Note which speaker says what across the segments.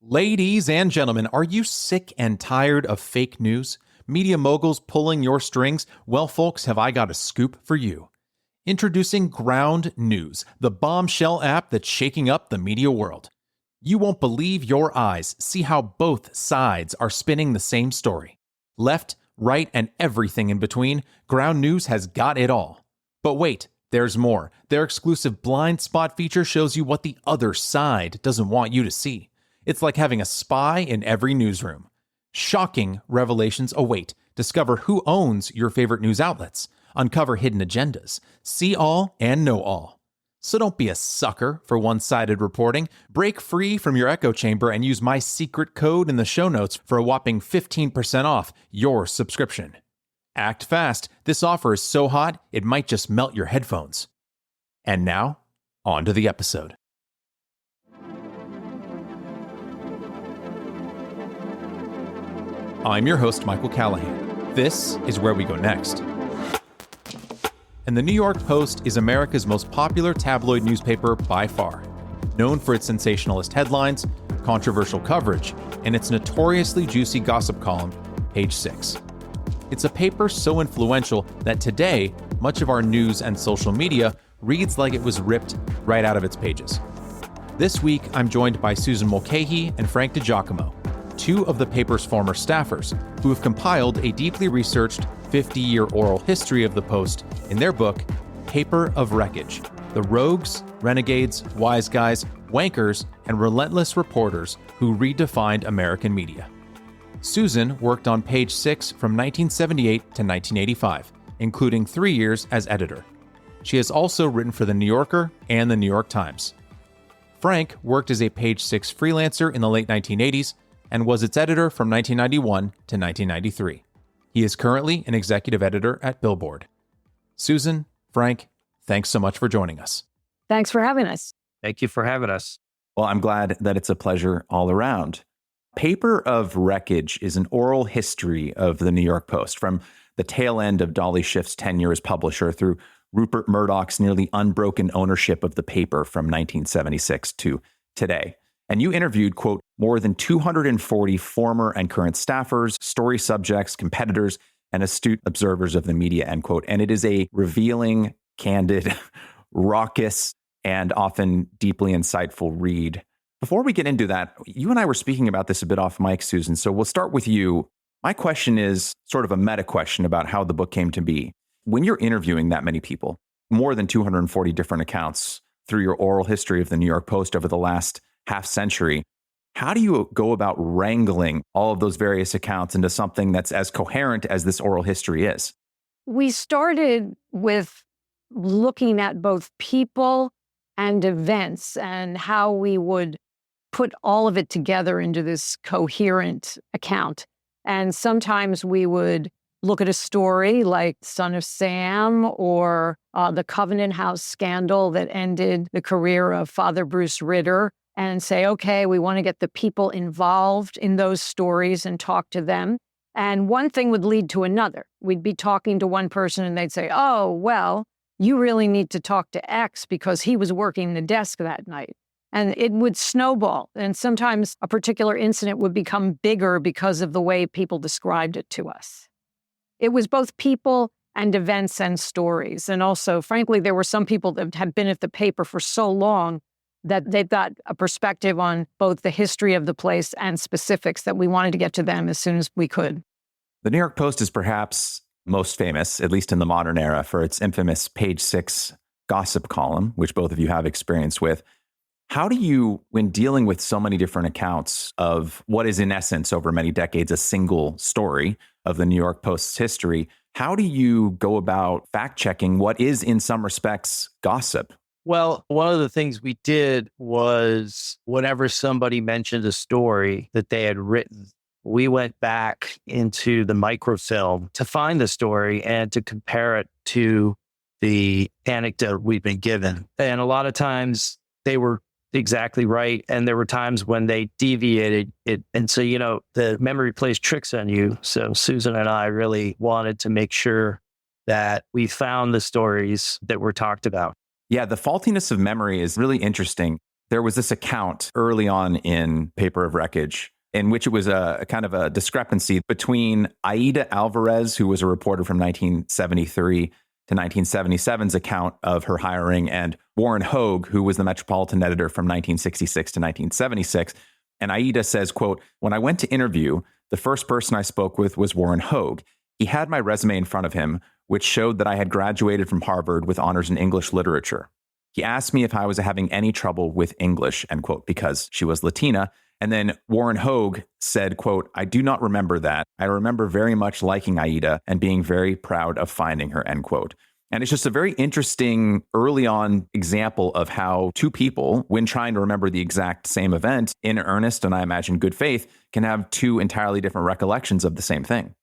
Speaker 1: Ladies and gentlemen, are you sick and tired of fake news? Media moguls pulling your strings? Well, folks, have I got a scoop for you. Introducing Ground News, the bombshell app that's shaking up the media world. You won't believe your eyes. See how both sides are spinning the same story. Left, right, and everything in between, Ground News has got it all. But wait, there's more. Their exclusive blind spot feature shows you what the other side doesn't want you to see. It's like having a spy in every newsroom. Shocking revelations await. Discover who owns your favorite news outlets. Uncover hidden agendas. See all and know all. So don't be a sucker for one-sided reporting. Break free from your echo chamber and use my secret code in the show notes for a whopping 15% off your subscription. Act fast. This offer is so hot, it might just melt your headphones. And now, on to the episode. I'm your host, Michael Callahan. This is Where We Go Next. And the New York Post is America's most popular tabloid newspaper by far, known for its sensationalist headlines, controversial coverage, and its notoriously juicy gossip column, Page 6. It's a paper so influential that today, much of our news and social media reads like it was ripped right out of its pages. This week, I'm joined by Susan Mulcahy and Frank DiGiacomo, two of the paper's former staffers, who have compiled a deeply researched 50-year oral history of the Post in their book, Paper of Wreckage: The Rogues, Renegades, Wise Guys, Wankers, and Relentless Reporters Who Redefined American Media. Susan worked on Page 6 from 1978 to 1985, including 3 years as editor. She has also written for The New Yorker and The New York Times. Frank worked as a Page 6 freelancer in the late 1980s and was its editor from 1991 to 1993. He is currently an executive editor at Billboard. Susan, Frank, thanks so much for joining us.
Speaker 2: Thanks for having us.
Speaker 3: Thank you for having us.
Speaker 4: Well, I'm glad that it's a pleasure all around. Paper of Wreckage is an oral history of the New York Post, from the tail end of Dolly Schiff's tenure as publisher through Rupert Murdoch's nearly unbroken ownership of the paper from 1976 to today. And you interviewed, quote, more than 240 former and current staffers, story subjects, competitors, and astute observers of the media, end quote. And it is a revealing, candid, raucous, and often deeply insightful read. Before we get into that, you and I were speaking about this a bit off mic, Susan, so we'll start with you. My question is sort of a meta question about how the book came to be. When you're interviewing that many people, more than 240 different accounts through your oral history of the New York Post over the last half century, how do you go about wrangling all of those various accounts into something that's as coherent as this oral history is?
Speaker 2: We started with looking at both people and events and how we would put all of it together into this coherent account. And sometimes we would look at a story like Son of Sam or the Covenant House scandal that ended the career of Father Bruce Ritter, and say, okay, we want to get the people involved in those stories and talk to them. And one thing would lead to another. We'd be talking to one person and they'd say, oh, well, you really need to talk to X because he was working the desk that night. And it would snowball. And sometimes a particular incident would become bigger because of the way people described it to us. It was both people and events and stories. And also, frankly, there were some people that had been at the paper for so long that they've got a perspective on both the history of the place and specifics that we wanted to get to them as soon as we could.
Speaker 4: The New York Post is perhaps most famous, at least in the modern era, for its infamous Page 6 gossip column, which both of you have experience with. How do you, when dealing with so many different accounts of what is in essence over many decades a single story of the New York Post's history, how do you go about fact-checking what is in some respects gossip?
Speaker 3: Well, one of the things we did was whenever somebody mentioned a story that they had written, we went back into the microfilm to find the story and to compare it to the anecdote we'd been given. And a lot of times they were exactly right. And there were times when they deviated it. And so, the memory plays tricks on you. So Susan and I really wanted to make sure that we found the stories that were talked about.
Speaker 4: Yeah, the faultiness of memory is really interesting. there was this account early on in Paper of Wreckage in which it was a kind of a discrepancy between Aida Alvarez, who was a reporter from 1973 to 1977's account of her hiring, and Warren Hogue, who was the Metropolitan editor from 1966 to 1976. And Aida says, quote, "When I went to interview, the first person I spoke with was Warren Hogue. He had my resume in front of him, which showed that I had graduated from Harvard with honors in English literature. He asked me if I was having any trouble with English," end quote, because she was Latina. And then Warren Hogue said, quote, "I do not remember that. I remember very much liking Aida and being very proud of finding her," end quote. And it's just a very interesting early on example of how two people, when trying to remember the exact same event in earnest and I imagine good faith, can have two entirely different recollections of the same thing.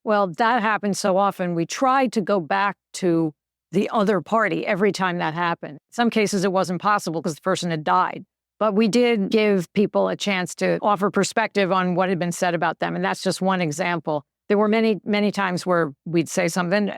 Speaker 2: Well, that happens so often. We tried to go back to the other party every time that happened. In some cases, it wasn't possible because the person had died. But we did give people a chance to offer perspective on what had been said about them. And that's just one example. There were many, many times where we'd say something.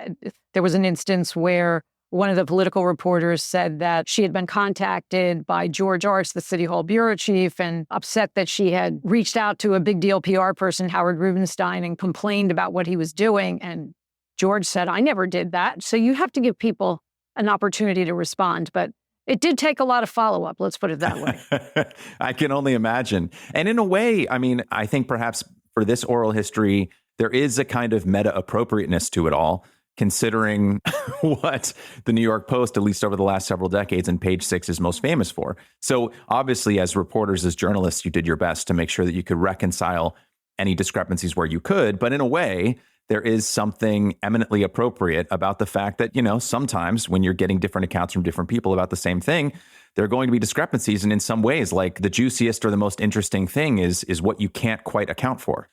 Speaker 2: There was an instance where one of the political reporters said that she had been contacted by George Arts, the City Hall bureau chief, and upset that she had reached out to a big deal PR person, Howard Rubenstein, and complained about what he was doing. And George said, "I never did that." So you have to give people an opportunity to respond. But it did take a lot of follow-up, let's put it that way.
Speaker 4: I can only imagine. And in a way, I mean, I think perhaps for this oral history, there is a kind of meta-appropriateness to it all, considering what the New York Post, at least over the last several decades, and Page Six is most famous for. So obviously, as reporters, as journalists, you did your best to make sure that you could reconcile any discrepancies where you could. But in a way, there is something eminently appropriate about the fact that, you know, sometimes when you're getting different accounts from different people about the same thing, there are going to be discrepancies. And in some ways, like the juiciest or the most interesting thing is what you can't quite account for.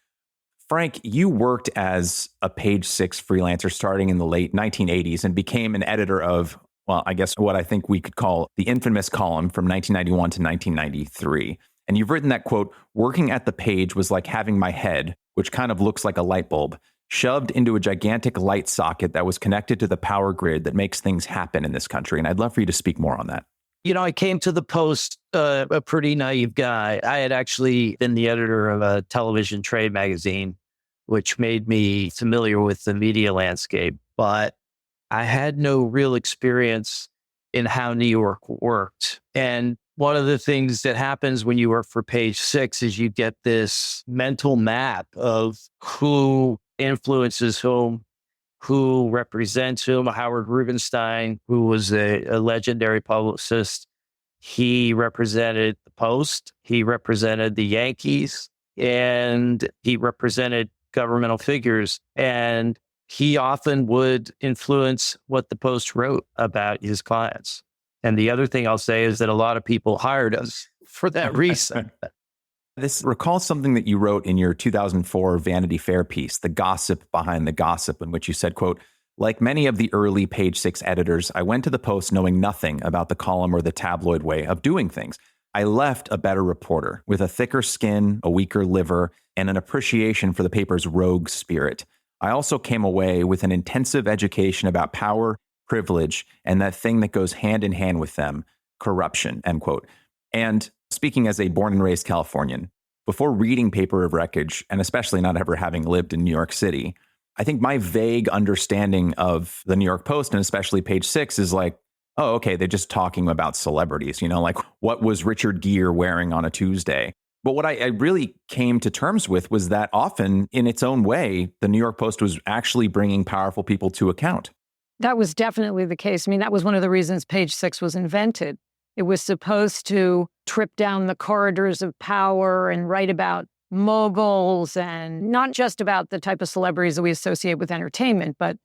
Speaker 4: Frank, you worked as a Page Six freelancer starting in the late 1980s and became an editor of, well, I guess what I think we could call the infamous column from 1991 to 1993. And you've written that, quote, "Working at the Page was like having my head, which kind of looks like a light bulb, shoved into a gigantic light socket that was connected to the power grid that makes things happen in this country." And I'd love for you to speak more on that.
Speaker 3: You know, I came to the Post a pretty naive guy. I had actually been the editor of a television trade magazine, which made me familiar with the media landscape. But I had no real experience in how New York worked. And one of the things that happens when you work for Page Six is you get this mental map of who influences whom, who represents whom. Howard Rubenstein, who was a legendary publicist, he represented the Post, he represented the Yankees, and he represented governmental figures. And he often would influence what the Post wrote about his clients. And the other thing I'll say is that a lot of people hired us for that reason.
Speaker 4: This recalls something that you wrote in your 2004 Vanity Fair piece, "The Gossip Behind the Gossip," in which you said, quote, "Like many of the early Page Six editors, I went to the Post knowing nothing about the column or the tabloid way of doing things. I left a better reporter with a thicker skin, a weaker liver, and an appreciation for the paper's rogue spirit. I also came away with an intensive education about power, privilege, and that thing that goes hand in hand with them, corruption," end quote. And speaking as a born and raised Californian, before reading Paper of Wreckage, and especially not ever having lived in New York City, I think my vague understanding of the New York Post, and especially Page Six, is like, oh, okay, they're just talking about celebrities, you know, like what was Richard Gere wearing on a Tuesday? But what I really came to terms with was that often, in its own way, the New York Post was actually bringing powerful people to account.
Speaker 2: That was definitely the case. I mean, that was one of the reasons Page Six was invented. It was supposed to trip down the corridors of power and write about moguls, and not just about the type of celebrities that we associate with entertainment, but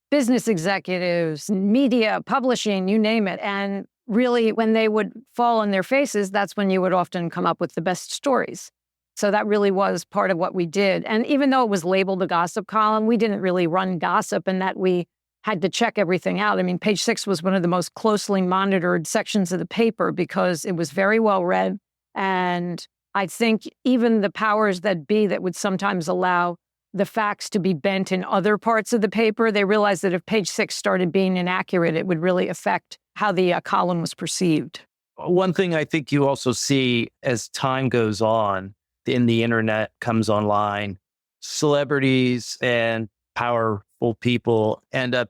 Speaker 2: business executives, media, publishing, you name it. And really, when they would fall on their faces, that's when you would often come up with the best stories. So that really was part of what we did. And even though it was labeled a gossip column, we didn't really run gossip in that we had to check everything out. I mean, Page Six was one of the most closely monitored sections of the paper because it was very well read. And I think even the powers that be that would sometimes allow the facts to be bent in other parts of the paper, they realized that if Page Six started being inaccurate, it would really affect how the column was perceived.
Speaker 3: One thing I think you also see as time goes on, and the internet comes online, celebrities and powerful people end up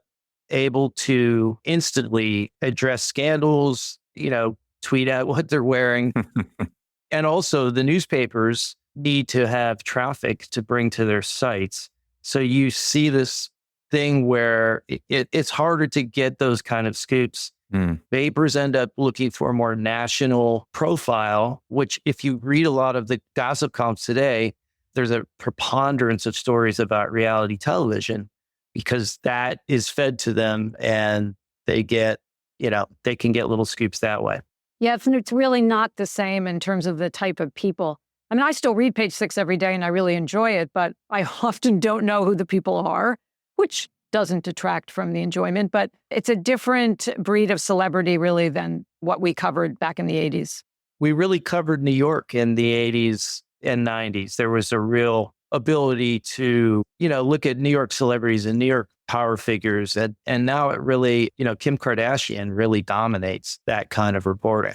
Speaker 3: able to instantly address scandals, tweet out what they're wearing. And also the newspapers need to have traffic to bring to their sites. So you see this thing where it's harder to get those kind of scoops. Papers end up looking for a more national profile, which if you read a lot of the gossip columns today, there's a preponderance of stories about reality television because that is fed to them and they get, they can get little scoops that way.
Speaker 2: Yeah, it's really not the same in terms of the type of people. I mean, I still read Page Six every day and I really enjoy it, but I often don't know who the people are, which doesn't detract from the enjoyment, but it's a different breed of celebrity really than what we covered back in the 80s.
Speaker 3: We really covered New York in the 80s and 90s. There was a real ability to, look at New York celebrities and New York power figures. And now it really, Kim Kardashian really dominates that kind of reporting.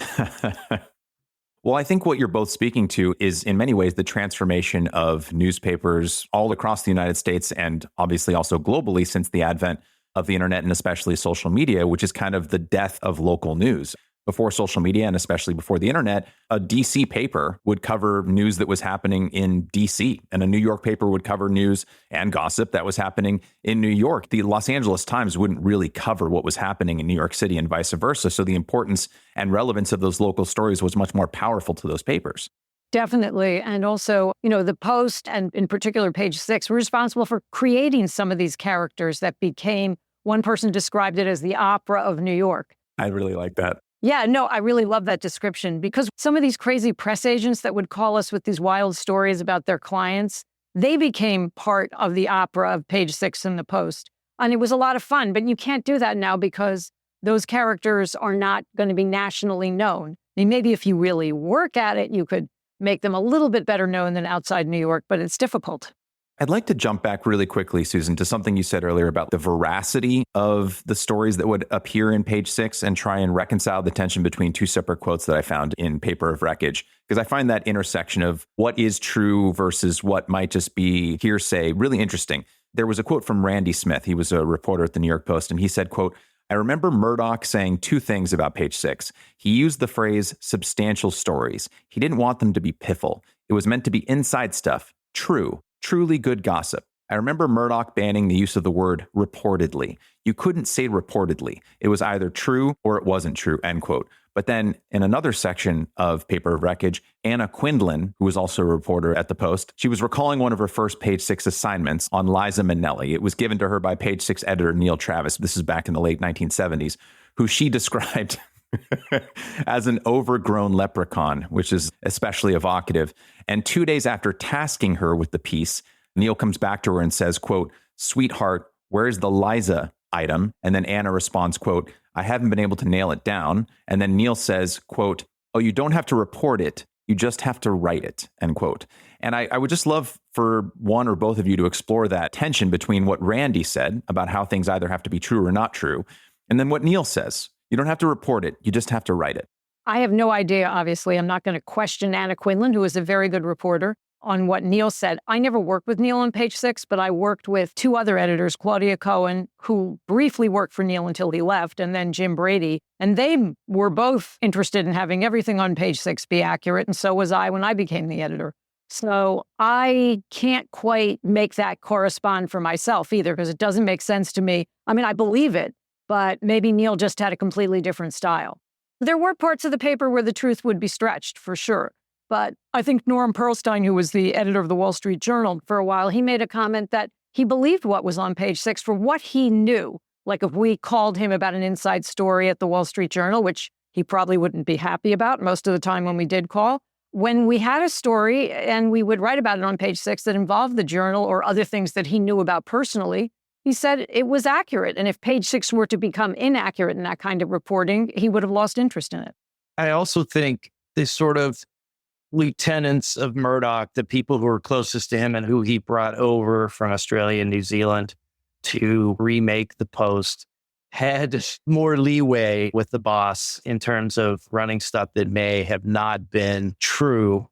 Speaker 4: Well, I think what you're both speaking to is in many ways the transformation of newspapers all across the United States and obviously also globally since the advent of the internet and especially social media, which is kind of the death of local news. Before social media and especially before the internet, a DC paper would cover news that was happening in DC, and a New York paper would cover news and gossip that was happening in New York. The Los Angeles Times wouldn't really cover what was happening in New York City and vice versa. So the importance and relevance of those local stories was much more powerful to those papers.
Speaker 2: Definitely. And also, the Post and in particular Page Six were responsible for creating some of these characters that became, one person described it as the opera of New York.
Speaker 4: I really like that.
Speaker 2: Yeah, no, I really love that description because some of these crazy press agents that would call us with these wild stories about their clients, they became part of the opera of Page Six in the Post. And it was a lot of fun, but you can't do that now because those characters are not going to be nationally known. I mean, maybe if you really work at it, you could make them a little bit better known than outside New York, but it's difficult.
Speaker 4: I'd like to jump back really quickly, Susan, to something you said earlier about the veracity of the stories that would appear in Page Six and try and reconcile the tension between two separate quotes that I found in Paper of Wreckage. Because I find that intersection of what is true versus what might just be hearsay really interesting. There was a quote from Randy Smith. He was a reporter at the New York Post, and he said, quote, "I remember Murdoch saying two things about Page Six. He used the phrase substantial stories. He didn't want them to be piffle. It was meant to be inside stuff, truly good gossip. I remember Murdoch banning the use of the word reportedly. You couldn't say reportedly. It was either true or it wasn't true," end quote. But then in another section of Paper of Wreckage, Anna Quindlen, who was also a reporter at the Post, she was recalling one of her first Page Six assignments on Liza Minnelli. It was given to her by Page Six editor Neil Travis. This is back in the late 1970s, who she described as an overgrown leprechaun, which is especially evocative. And 2 days after tasking her with the piece, Neil comes back to her and says, quote, "Sweetheart, where's the Liza item?" And then Anna responds, quote, "I haven't been able to nail it down." And then Neil says, quote, "Oh, you don't have to report it. You just have to write it," end quote. And I would just love for one or both of you to explore that tension between what Randy said about how things either have to be true or not true, and then what Neil says. You don't have to report it. You just have to write it.
Speaker 2: I have no idea, obviously. I'm not going to question Anna Quindlen, who is a very good reporter, on what Neil said. I never worked with Neil on Page Six, but I worked with two other editors, Claudia Cohen, who briefly worked for Neil until he left, and then Jim Brady. And they were both interested in having everything on Page Six be accurate, and so was I when I became the editor. So I can't quite make that correspond for myself either, because it doesn't make sense to me. I mean, I believe it, but maybe Neil just had a completely different style. There were parts of the paper where the truth would be stretched, for sure. But I think Norm Pearlstein, who was the editor of the Wall Street Journal for a while, he made a comment that he believed what was on Page Six for what he knew. Like if we called him about an inside story at the Wall Street Journal, which he probably wouldn't be happy about most of the time when we did call, when we had a story and we would write about it on Page Six that involved the Journal or other things that he knew about personally, he said it was accurate. And if Page Six were to become inaccurate in that kind of reporting, he would have lost interest in it.
Speaker 3: I also think this sort of lieutenants of Murdoch, the people who were closest to him and who he brought over from Australia and New Zealand to remake the Post, had more leeway with the boss in terms of running stuff that may have not been true.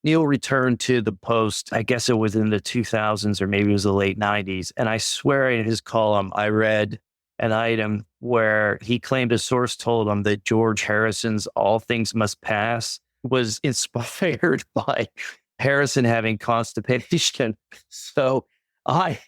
Speaker 3: Neil returned to the Post, I guess it was in the 2000s or maybe it was the late 90s. And I swear in his column, I read an item where he claimed a source told him that George Harrison's All Things Must Pass was inspired by Harrison having constipation. So I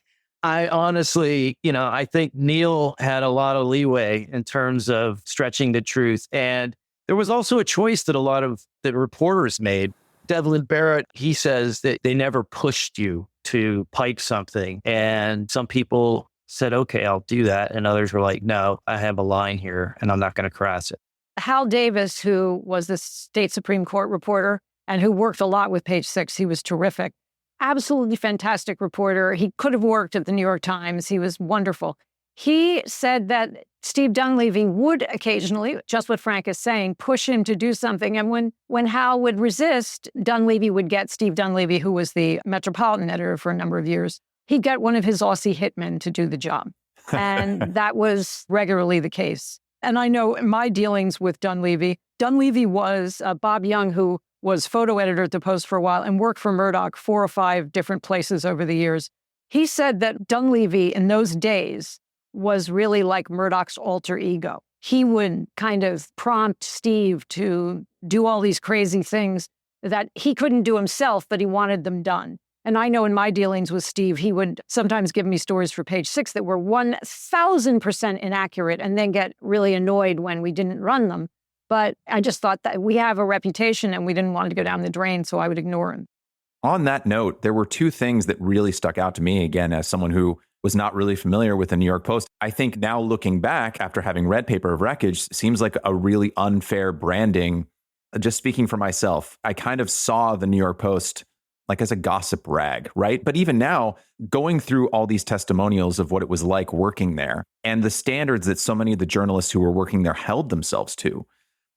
Speaker 3: honestly, I think Neil had a lot of leeway in terms of stretching the truth. And there was also a choice that a lot of the reporters made. Devlin Barrett, he says that they never pushed you to pipe something. And some people said, okay, I'll do that. And others were like, no, I have a line here and I'm not going to cross it.
Speaker 2: Hal Davis, who was the state Supreme Court reporter and who worked a lot with Page Six, he was terrific. Absolutely fantastic reporter. He could have worked at the New York Times. He was wonderful. He said that Steve Dunleavy would occasionally, just what Frank is saying, push him to do something. And when Hal would resist, Dunleavy would get Steve Dunleavy, who was the Metropolitan editor for a number of years. He'd get one of his Aussie hitmen to do the job. And that was regularly the case. And I know in my dealings with Dunleavy was Bob Young, who was photo editor at the Post for a while and worked for Murdoch 4 or 5 different places over the years. He said that Dunleavy in those days was really like Murdoch's alter ego. He would kind of prompt Steve to do all these crazy things that he couldn't do himself, but he wanted them done. And I know in my dealings with Steve, he would sometimes give me stories for Page Six that were 1,000% inaccurate and then get really annoyed when we didn't run them. But I just thought that we have a reputation and we didn't want it to go down the drain, so I would ignore him.
Speaker 4: On that note, there were 2 things that really stuck out to me, again, as someone who was not really familiar with the New York Post. I think now looking back after having read Paper of Wreckage seems like a really unfair branding. Just speaking for myself, I kind of saw the New York Post like as a gossip rag, right? But even now, going through all these testimonials of what it was like working there and the standards that so many of the journalists who were working there held themselves to,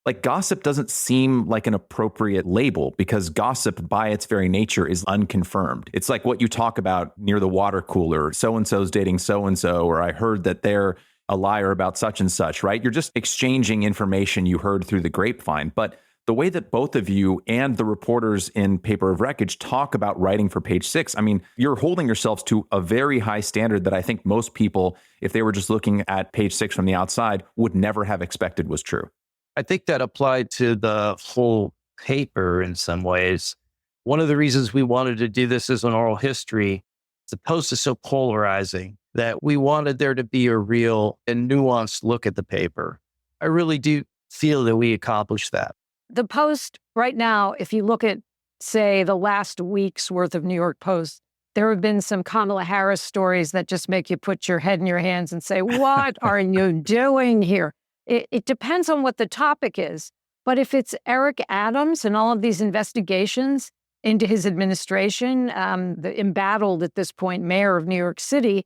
Speaker 4: like gossip doesn't seem like an appropriate label because gossip by its very nature is unconfirmed. It's like what you talk about near the water cooler, so-and-so's dating so-and-so, or I heard that they're a liar about such and such, right? You're just exchanging information you heard through the grapevine. But the way that both of you and the reporters in Paper of Wreckage talk about writing for Page Six, I mean, you're holding yourselves to a very high standard that I think most people, if they were just looking at Page Six from the outside, would never have expected was true.
Speaker 3: I think that applied to the whole paper in some ways. One of the reasons we wanted to do this as an oral history, the Post is so polarizing that we wanted there to be a real and nuanced look at the paper. I really do feel that we accomplished that.
Speaker 2: The Post right now, if you look at, say, the last week's worth of New York Post, there have been some Kamala Harris stories that just make you put your head in your hands and say, what are you doing here? It depends on what the topic is. But if it's Eric Adams and all of these investigations into his administration, the embattled at this point mayor of New York City,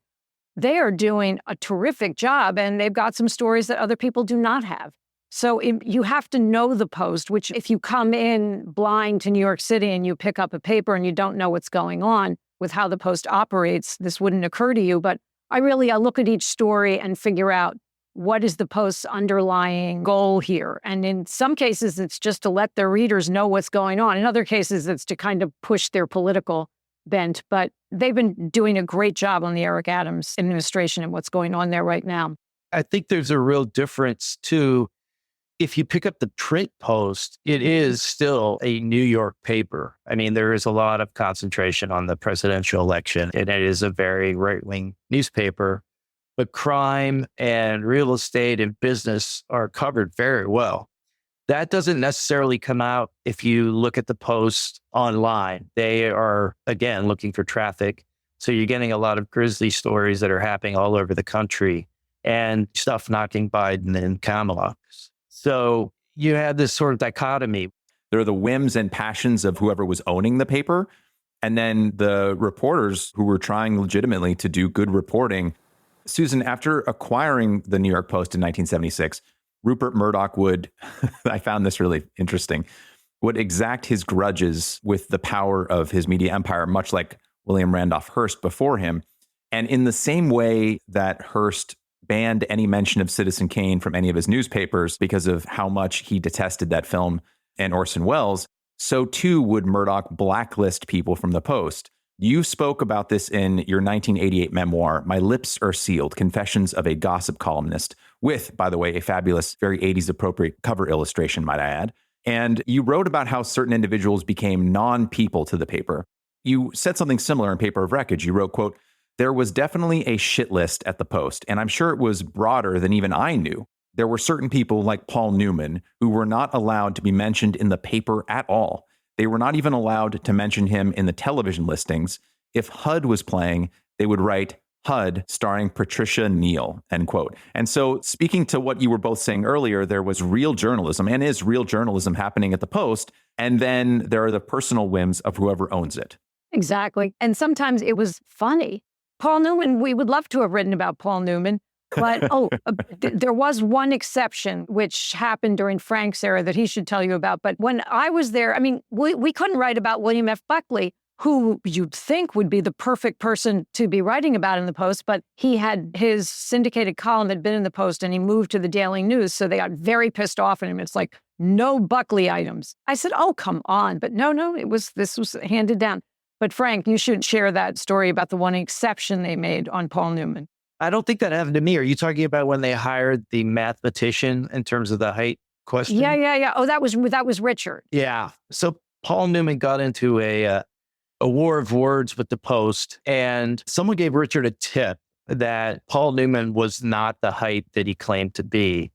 Speaker 2: they are doing a terrific job. And they've got some stories that other people do not have. So you have to know the Post, which if you come in blind to New York City and you pick up a paper and you don't know what's going on with how the Post operates, this wouldn't occur to you. But I look at each story and figure out what is the Post's underlying goal here. And in some cases, it's just to let their readers know what's going on. In other cases, it's to kind of push their political bent. But they've been doing a great job on the Eric Adams administration and what's going on there right now.
Speaker 3: I think there's a real difference, too. If you pick up the print Post, it is still a New York paper. I mean, there is a lot of concentration on the presidential election, and it is a very right-wing newspaper. But crime and real estate and business are covered very well. That doesn't necessarily come out if you look at the Post online. They are, again, looking for traffic. So you're getting a lot of grisly stories that are happening all over the country and stuff knocking Biden and Kamala. So you have this sort of dichotomy.
Speaker 4: There are the whims and passions of whoever was owning the paper, and then the reporters who were trying legitimately to do good reporting. Susan, after acquiring the New York Post in 1976, Rupert Murdoch would, I found this really interesting, would exact his grudges with the power of his media empire, much like William Randolph Hearst before him. And in the same way that Hearst banned any mention of Citizen Kane from any of his newspapers because of how much he detested that film and Orson Welles, so too would Murdoch blacklist people from the Post. You spoke about this in your 1988 memoir, My Lips Are Sealed, Confessions of a Gossip Columnist, with, by the way, a fabulous, very 80s appropriate cover illustration, might I add. And you wrote about how certain individuals became non-people to the paper. You said something similar in Paper of Wreckage. You wrote, quote, "There was definitely a shit list at the Post, and I'm sure it was broader than even I knew. There were certain people like Paul Newman who were not allowed to be mentioned in the paper at all. They were not even allowed to mention him in the television listings. If HUD was playing, they would write HUD starring Patricia Neal," end quote. And so speaking to what you were both saying earlier, there was real journalism and is real journalism happening at the Post. And then there are the personal whims of whoever owns it.
Speaker 2: Exactly. And sometimes it was funny. Paul Newman, we would love to have written about Paul Newman. But, there was one exception, which happened during Frank's era that he should tell you about. But when I was there, I mean, we couldn't write about William F. Buckley, who you'd think would be the perfect person to be writing about in the Post. But he had his syndicated column had been in the Post and he moved to the Daily News. So they got very pissed off at him. It's like, no Buckley items. I said, oh, come on. But no, this was handed down. But Frank, you should share that story about the one exception they made on Paul Newman.
Speaker 3: I don't think that happened to me. Are you talking about when they hired the mathematician in terms of the height question?
Speaker 2: Yeah. Oh, that was Richard.
Speaker 3: Yeah. So Paul Newman got into a war of words with the Post, and someone gave Richard a tip that Paul Newman was not the height that he claimed to be.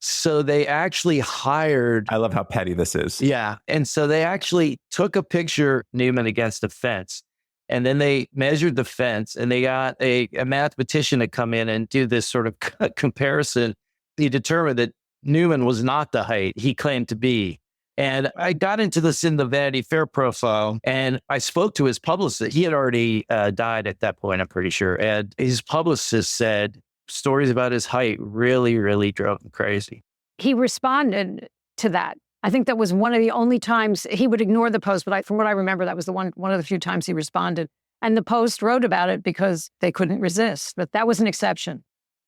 Speaker 3: So they actually hired...
Speaker 4: I love how petty this is.
Speaker 3: Yeah. And so they actually took a picture Newman against a fence, and then they measured the fence, and they got a mathematician to come in and do this sort of comparison. He determined that Newman was not the height he claimed to be. And I got into this in the Vanity Fair profile, and I spoke to his publicist. He had already died at that point, I'm pretty sure. And his publicist said stories about his height really, really drove him crazy.
Speaker 2: He responded to that. I think that was one of the only times he would ignore the Post, but from what I remember, that was one of the few times he responded. And the Post wrote about it because they couldn't resist, but that was an exception.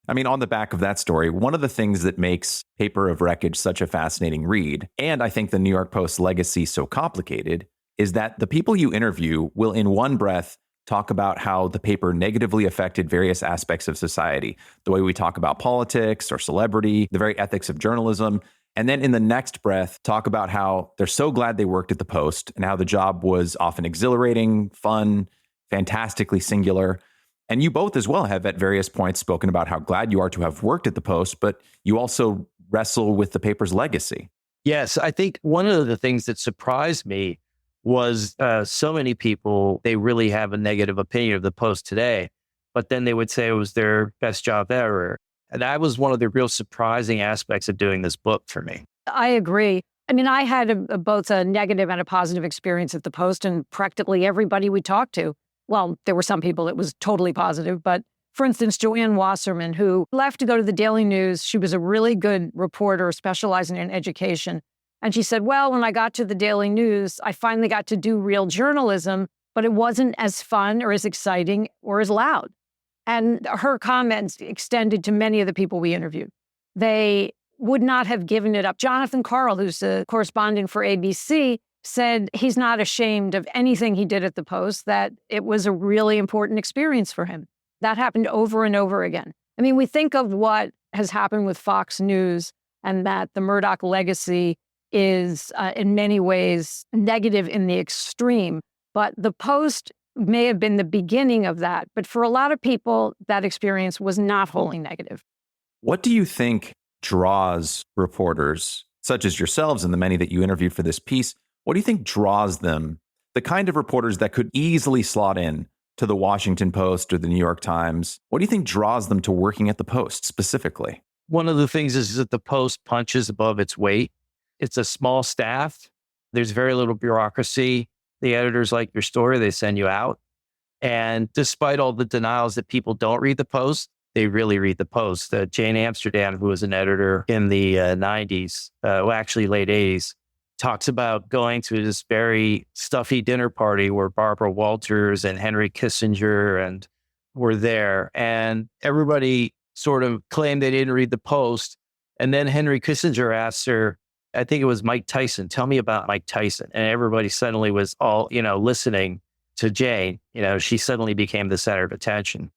Speaker 4: I mean, on the back of that story, one of the things that makes Paper of Wreckage such a fascinating read, and I think the New York Post's legacy so complicated, is that the people you interview will in one breath talk about how the paper negatively affected various aspects of society, the way we talk about politics or celebrity, the very ethics of journalism. And then in the next breath, talk about how they're so glad they worked at the Post and how the job was often exhilarating, fun, fantastically singular. And you both as well have at various points spoken about how glad you are to have worked at the Post, but you also wrestle with the paper's legacy.
Speaker 3: Yes, I think one of the things that surprised me was so many people, they really have a negative opinion of the Post today, but then they would say it was their best job ever. And that was one of the real surprising aspects of doing this book for me.
Speaker 2: I agree. I mean, I had both a negative and a positive experience at the Post, and practically everybody we talked to. Well, there were some people that was totally positive, but for instance, Joanne Wasserman, who left to go to the Daily News, she was a really good reporter specializing in education. And she said, well, when I got to the Daily News, I finally got to do real journalism, but it wasn't as fun or as exciting or as loud. And her comments extended to many of the people we interviewed. They would not have given it up. Jonathan Karl, who's a correspondent for ABC, said he's not ashamed of anything he did at the Post, that it was a really important experience for him. That happened over and over again. I mean, we think of what has happened with Fox News and that the Murdoch legacy is in many ways negative in the extreme, but the Post may have been the beginning of that. But for a lot of people, that experience was not wholly negative.
Speaker 4: What do you think draws reporters, such as yourselves and the many that you interviewed for this piece, what do you think draws them, the kind of reporters that could easily slot in to the Washington Post or the New York Times? What do you think draws them to working at the Post specifically?
Speaker 3: One of the things is that the Post punches above its weight. It's a small staff. There's very little bureaucracy. The editors like your story, they send you out. And despite all the denials that people don't read the Post, they really read the Post. Jane Amsterdam, who was an editor in the 90s, well, actually late 80s, talks about going to this very stuffy dinner party where Barbara Walters and Henry Kissinger and were there. And everybody sort of claimed they didn't read the Post. And then Henry Kissinger asked her, I think it was Mike Tyson, tell me about Mike Tyson. And everybody suddenly was all, listening to Jane. She suddenly became the center of attention.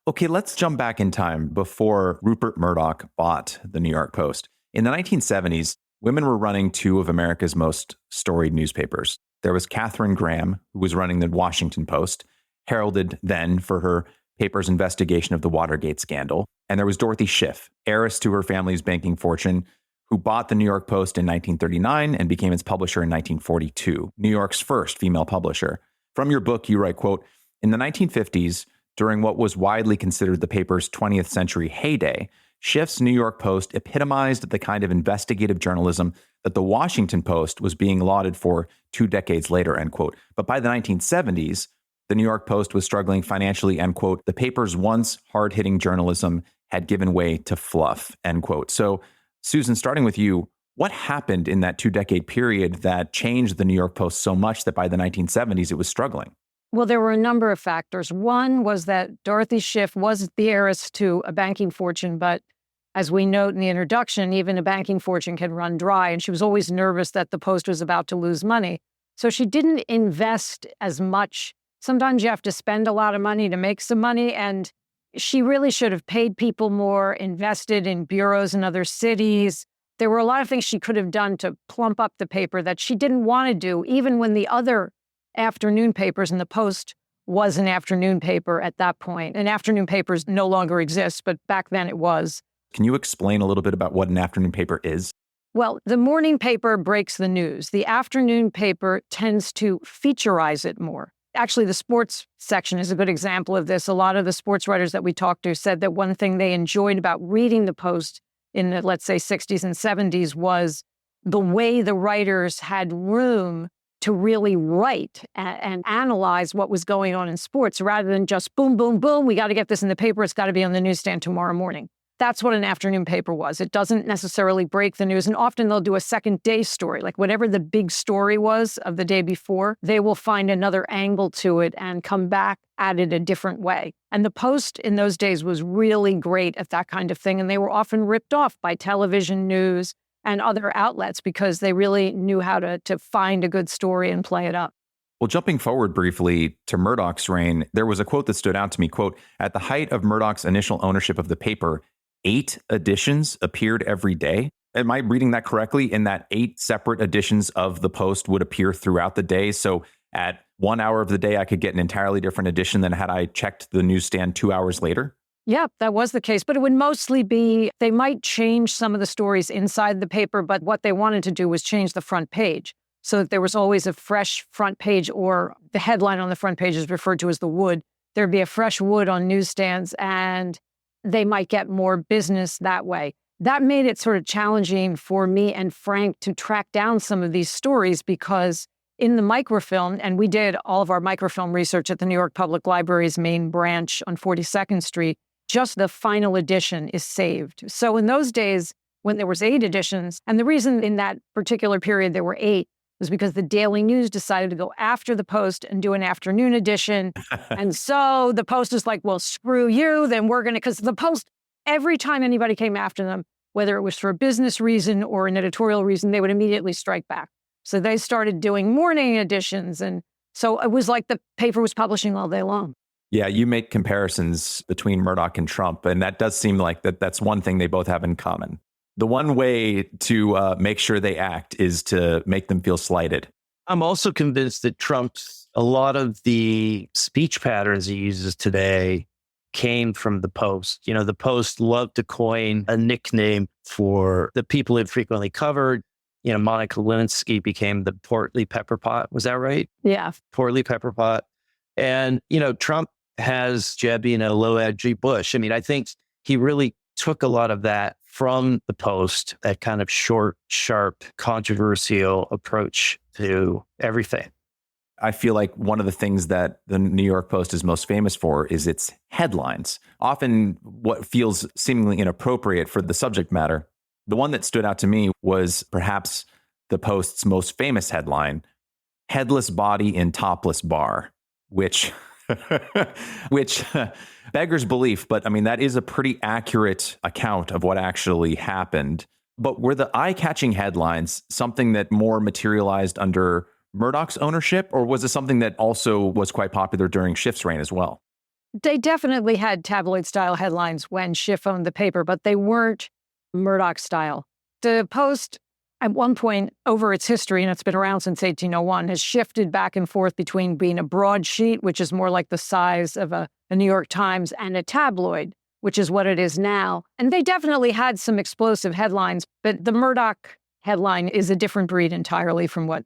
Speaker 4: Okay, let's jump back in time before Rupert Murdoch bought the New York Post. In the 1970s, women were running two of America's most storied newspapers. There was Katharine Graham, who was running the Washington Post, heralded then for her paper's investigation of the Watergate scandal. And there was Dorothy Schiff, heiress to her family's banking fortune, who bought the New York Post in 1939 and became its publisher in 1942, New York's first female publisher. From your book, you write, quote, in the 1950s, during what was widely considered the paper's 20th century heyday, Schiff's New York Post epitomized the kind of investigative journalism that the Washington Post was being lauded for 2 decades later, end quote. But by the 1970s, the New York Post was struggling financially, end quote. The paper's once hard-hitting journalism had given way to fluff, end quote. So, Susan, starting with you, what happened in that 2-decade period that changed the New York Post so much that by the 1970s it was struggling?
Speaker 2: Well, there were a number of factors. One was that Dorothy Schiff was the heiress to a banking fortune, but as we note in the introduction, even a banking fortune can run dry, and she was always nervous that the Post was about to lose money. So she didn't invest as much. Sometimes you have to spend a lot of money to make some money, and she really should have paid people more, invested in bureaus in other cities. There were a lot of things she could have done to plump up the paper that she didn't want to do, even when the other afternoon papers, and the Post was an afternoon paper at that point. And afternoon papers no longer exist, but back then it was.
Speaker 4: Can you explain a little bit about what an afternoon paper is?
Speaker 2: Well, the morning paper breaks the news. The afternoon paper tends to featureize it more. Actually, the sports section is a good example of this. A lot of the sports writers that we talked to said that one thing they enjoyed about reading the Post in the, let's say, 60s and 70s was the way the writers had room to really write and analyze what was going on in sports rather than just boom, boom, boom, we got to get this in the paper. It's got to be on the newsstand tomorrow morning. That's what an afternoon paper was. It doesn't necessarily break the news. And often they'll do a second day story, like whatever the big story was of the day before, they will find another angle to it and come back at it a different way. And the Post in those days was really great at that kind of thing. And they were often ripped off by television news and other outlets because they really knew how to find a good story and play it up.
Speaker 4: Well, jumping forward briefly to Murdoch's reign, there was a quote that stood out to me, quote, at the height of Murdoch's initial ownership of the paper, 8 editions appeared every day. Am I reading that correctly? In that 8 separate editions of the Post would appear throughout the day. So at 1 hour of the day, I could get an entirely different edition than had I checked the newsstand 2 hours later.
Speaker 2: Yeah, that was the case. But it would mostly be, they might change some of the stories inside the paper, but what they wanted to do was change the front page so that there was always a fresh front page, or the headline on the front page is referred to as the wood. There'd be a fresh wood on newsstands, and they might get more business that way. That made it sort of challenging for me and Frank to track down some of these stories because in the microfilm, and we did all of our microfilm research at the New York Public Library's main branch on 42nd Street, just the final edition is saved. So in those days, when there was 8 editions, and the reason in that particular period there were 8 was because the Daily News decided to go after the Post and do an afternoon edition. And so the Post is like, well, screw you, then we're going to, because the Post, every time anybody came after them, whether it was for a business reason or an editorial reason, they would immediately strike back. So they started doing morning editions. And so it was like the paper was publishing all day long.
Speaker 4: Yeah, you make comparisons between Murdoch and Trump, and that does seem like that's one thing they both have in common. The one way to make sure they act is to make them feel slighted.
Speaker 3: I'm also convinced that Trump's, a lot of the speech patterns he uses today came from the Post. You know, the Post loved to coin a nickname for the people it frequently covered. You know, Monica Lewinsky became the portly pepper pot. Was that right?
Speaker 2: Yeah.
Speaker 3: Portly pepper pot. And, you know, Trump has Jeb being a low-edgy Bush. I mean, I think he really took a lot of that from the Post, that kind of short, sharp, controversial approach to everything.
Speaker 4: I feel like one of the things that the New York Post is most famous for is its headlines, often what feels seemingly inappropriate for the subject matter. The one that stood out to me was perhaps the Post's most famous headline, "Headless Body in Topless Bar," which which beggars belief. But I mean, that is a pretty accurate account of what actually happened. But were the eye-catching headlines something that more materialized under Murdoch's ownership, or was it something that also was quite popular during Schiff's reign as well?
Speaker 2: They definitely had tabloid-style headlines when Schiff owned the paper, but they weren't Murdoch style. The Post, at one point over its history, and it's been around since 1801, has shifted back and forth between being a broadsheet, which is more like the size of a New York Times, and a tabloid, which is what it is now. And they definitely had some explosive headlines, but the Murdoch headline is a different breed entirely from what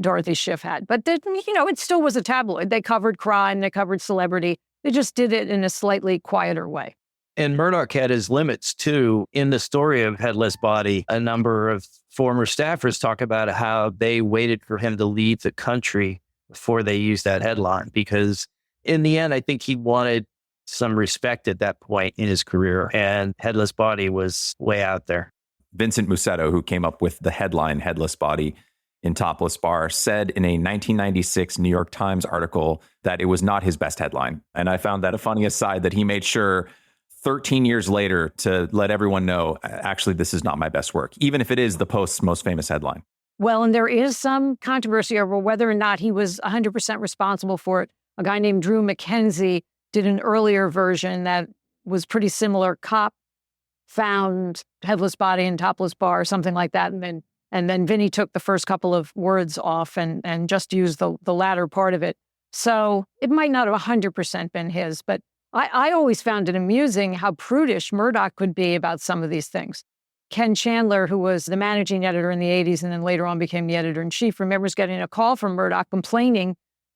Speaker 2: Dorothy Schiff had. But, it still was a tabloid. They covered crime, they covered celebrity. They just did it in a slightly quieter way.
Speaker 3: And Murdoch had his limits too. In the story of Headless Body, a number of former staffers talk about how they waited for him to leave the country before they used that headline, because in the end, I think he wanted some respect at that point in his career, and Headless Body was way out there.
Speaker 4: Vincent Musetto, who came up with the headline Headless Body in Topless Bar, said in a 1996 New York Times article that it was not his best headline. And I found that a funny aside, that he made sure 13 years later to let everyone know, actually, this is not my best work, even if it is the Post's most famous headline.
Speaker 2: Well, and there is some controversy over whether or not he was 100% responsible for it. A guy named Drew Mackenzie did an earlier version that was pretty similar. Cop found Headless Body in Topless Bar or something like that. And then Vinny took the first couple of words off and just used the latter part of it. So it might not have 100% been his, but I always found it amusing how prudish Murdoch could be about some of these things. Ken Chandler, who was the managing editor in the 80s and then later on became the editor-in-chief, remembers getting a call from Murdoch complaining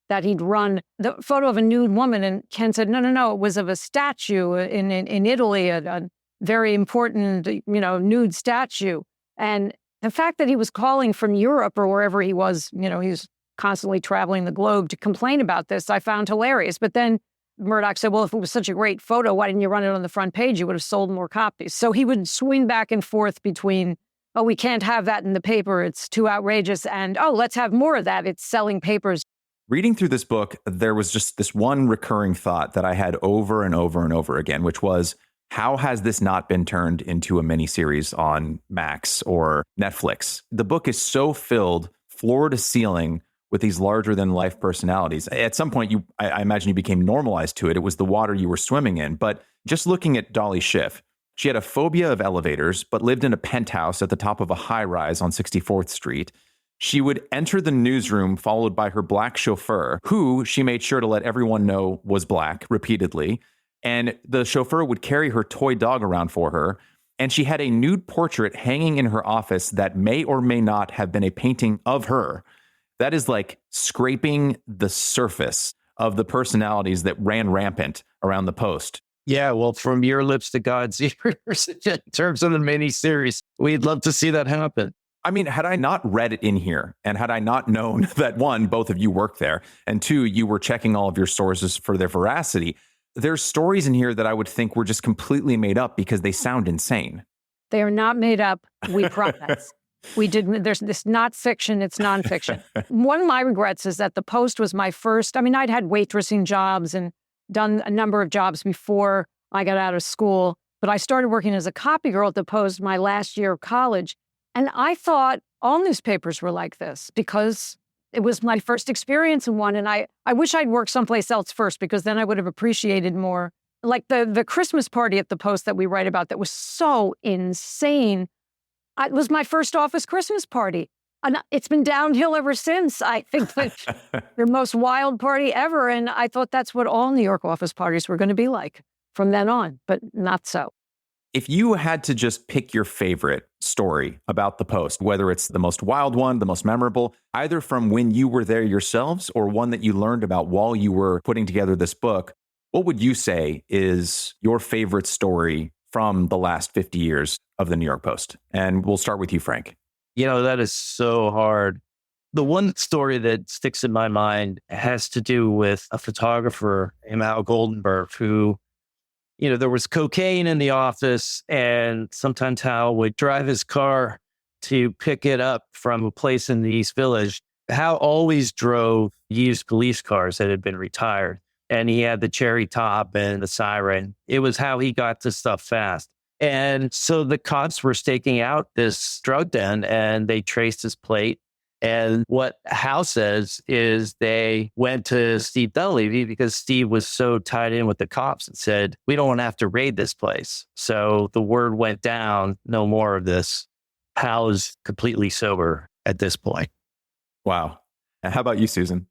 Speaker 2: that he'd run the photo of a nude woman. And Ken said, no, it was of a statue in Italy, a very important, nude statue. And the fact that he was calling from Europe or wherever he was, he's constantly traveling the globe to complain about this, I found hilarious. But then Murdoch said, well, if it was such a great photo, why didn't you run it on the front page? You would have sold more copies. So he would swing back and forth between, oh, we can't have that in the paper, it's too outrageous, and, oh, let's have more of that, it's selling papers.
Speaker 4: Reading through this book, there was just this one recurring thought that I had over and over and over again, which was, how has this not been turned into a miniseries on Max or Netflix? The book is so filled floor to ceiling with these larger than life personalities. At some point, I imagine you became normalized to it. It was the water you were swimming in. But just looking at Dolly Schiff, she had a phobia of elevators, but lived in a penthouse at the top of a high rise on 64th Street. She would enter the newsroom followed by her black chauffeur, who she made sure to let everyone know was black repeatedly. And the chauffeur would carry her toy dog around for her. And she had a nude portrait hanging in her office that may or may not have been a painting of her. That is like scraping the surface of the personalities that ran rampant around the Post.
Speaker 3: Yeah, well, from your lips to God's ears, in terms of the miniseries, we'd love to see that happen.
Speaker 4: I mean, had I not read it in here, and had I not known that, one, both of you work there, and two, you were checking all of your sources for their veracity, there's stories in here that I would think were just completely made up because they sound insane.
Speaker 2: They are not made up, we promise. There's this not fiction, it's nonfiction. One of my regrets is that the Post was my first, I'd had waitressing jobs and done a number of jobs before I got out of school, but I started working as a copy girl at the Post my last year of college. And I thought all newspapers were like this because it was my first experience in one. And I wish I'd worked someplace else first, because then I would have appreciated more. Like the Christmas party at the Post that we write about that was so insane. It was my first office Christmas party. And it's been downhill ever since. I think the most wild party ever. And I thought that's what all New York office parties were going to be like from then on, but not so.
Speaker 4: If you had to just pick your favorite story about the Post, whether it's the most wild one, the most memorable, either from when you were there yourselves or one that you learned about while you were putting together this book, what would you say is your favorite story from the last 50 years of the New York Post? And we'll start with you, Frank.
Speaker 3: That is so hard. The one story that sticks in my mind has to do with a photographer, Al Goldenberg, who, there was cocaine in the office, and sometimes Hal would drive his car to pick it up from a place in the East Village. Hal always drove used police cars that had been retired. and he had the cherry top and the siren. It was how he got to stuff fast. And so the cops were staking out this drug den and they traced his plate. And what Hal says is they went to Steve Dunleavy because Steve was so tied in with the cops and said, we don't want to have to raid this place. So the word went down, no more of this. Hal is completely sober at this point.
Speaker 4: Wow. And how about you, Susan?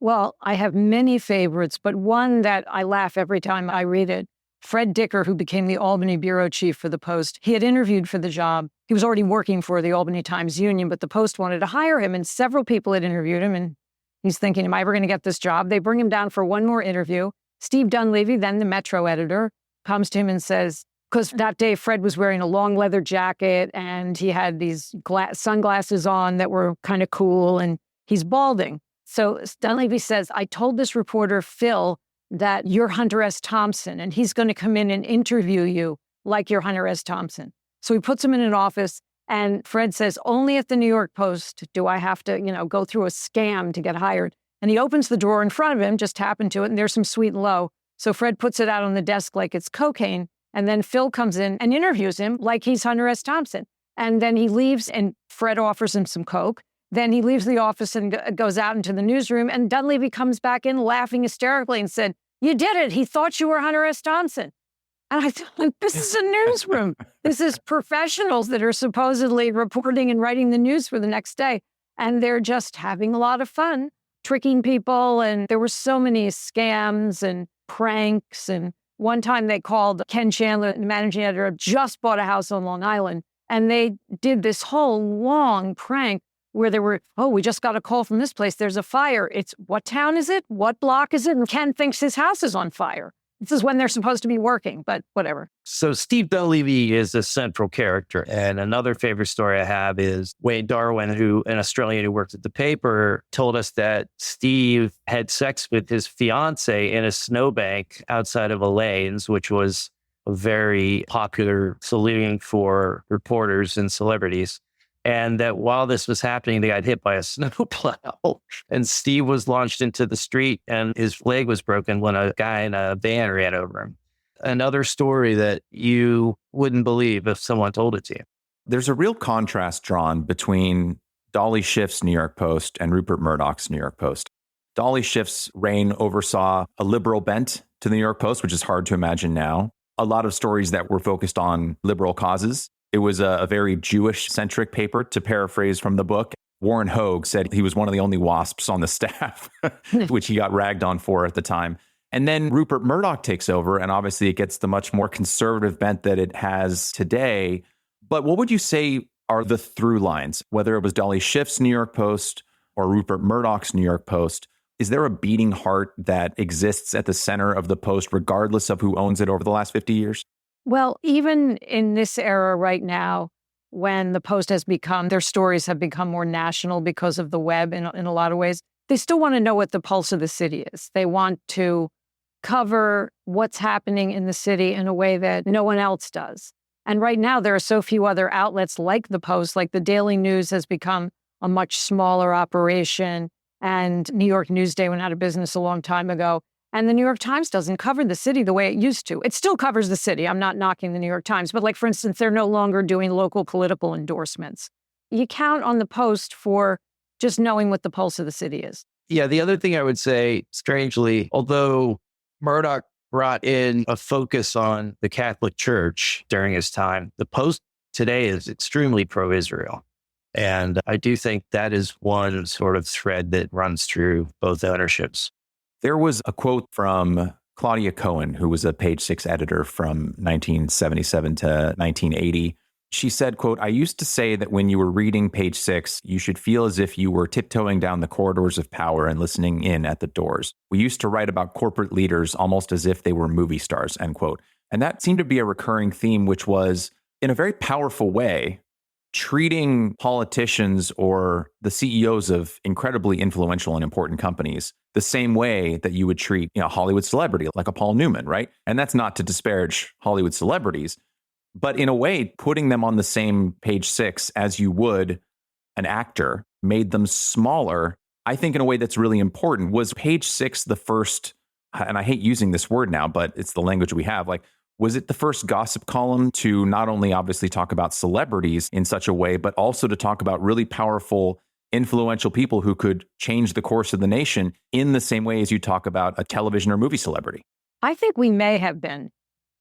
Speaker 2: Well, I have many favorites, but one that I laugh every time I read it. Fred Dicker, who became the Albany bureau chief for the Post, he had interviewed for the job. He was already working for the Albany Times-Union, but the Post wanted to hire him, and several people had interviewed him, and he's thinking, am I ever going to get this job? They bring him down for one more interview. Steve Dunleavy, then the Metro editor, comes to him and says, because that day Fred was wearing a long leather jacket, and he had these sunglasses on that were kind of cool, and he's balding. So Dunleavy says, I told this reporter, Phil, that you're Hunter S. Thompson, and he's going to come in and interview you like you're Hunter S. Thompson. So he puts him in an office, and Fred says, only at the New York Post do I have to, go through a scam to get hired. And he opens the drawer in front of him, just tap into it, and there's some Sweet and Low. So Fred puts it out on the desk like it's cocaine, and then Phil comes in and interviews him like he's Hunter S. Thompson. And then he leaves, and Fred offers him some coke. Then he leaves the office and goes out into the newsroom, and Dunleavy comes back in laughing hysterically and said, you did it. He thought you were Hunter S. Thompson. And I thought, this is a newsroom. This is professionals that are supposedly reporting and writing the news for the next day. And they're just having a lot of fun, tricking people. And there were so many scams and pranks. And one time they called Ken Chandler, the managing editor, just bought a house on Long Island. And they did this whole long prank where they were, we just got a call from this place. There's a fire. It's, what town is it? What block is it? And Ken thinks his house is on fire. This is when they're supposed to be working, but whatever.
Speaker 3: So Steve Dunleavy is a central character. And another favorite story I have is Wayne Darwin, an Australian who worked at the paper, told us that Steve had sex with his fiance in a snowbank outside of Elaine's, which was a very popular saloon for reporters and celebrities. And that while this was happening, they got hit by a snowplow. And Steve was launched into the street and his leg was broken when a guy in a van ran over him. Another story that you wouldn't believe if someone told it to you.
Speaker 4: There's a real contrast drawn between Dolly Schiff's New York Post and Rupert Murdoch's New York Post. Dolly Schiff's reign oversaw a liberal bent to the New York Post, which is hard to imagine now. A lot of stories that were focused on liberal causes. It was a very Jewish-centric paper, to paraphrase from the book. Warren Hogue said he was one of the only WASPs on the staff, which he got ragged on for at the time. And then Rupert Murdoch takes over, and obviously it gets the much more conservative bent that it has today. But what would you say are the through lines, whether it was Dolly Schiff's New York Post or Rupert Murdoch's New York Post? Is there a beating heart that exists at the center of the Post, regardless of who owns it over the last 50 years?
Speaker 2: Well, even in this era right now, when the Post has become, their stories have become more national because of the web in a lot of ways, they still want to know what the pulse of the city is. They want to cover what's happening in the city in a way that no one else does. And right now, there are so few other outlets like the Post, like the Daily News has become a much smaller operation, and New York Newsday went out of business a long time ago. And the New York Times doesn't cover the city the way it used to. It still covers the city. I'm not knocking the New York Times. But like, for instance, they're no longer doing local political endorsements. You count on the Post for just knowing what the pulse of the city is.
Speaker 3: Yeah, the other thing I would say, strangely, although Murdoch brought in a focus on the Catholic Church during his time, the Post today is extremely pro-Israel. And I do think that is one sort of thread that runs through both ownerships.
Speaker 4: There was a quote from Claudia Cohen, who was a Page Six editor from 1977 to 1980. She said, quote, I used to say that when you were reading Page Six, you should feel as if you were tiptoeing down the corridors of power and listening in at the doors. We used to write about corporate leaders almost as if they were movie stars, end quote. And that seemed to be a recurring theme, which was, in a very powerful way, treating politicians or the CEOs of incredibly influential and important companies the same way that you would treat, a Hollywood celebrity like a Paul Newman, right? And that's not to disparage Hollywood celebrities, but in a way, putting them on the same Page Six as you would an actor made them smaller. I think in a way that's really important. Was Page Six the first and I hate using this word now, but it's the language we have, like, was it the first gossip column to not only obviously talk about celebrities in such a way, but also to talk about really powerful, influential people who could change the course of the nation in the same way as you talk about a television or movie celebrity?
Speaker 2: I think we may have been,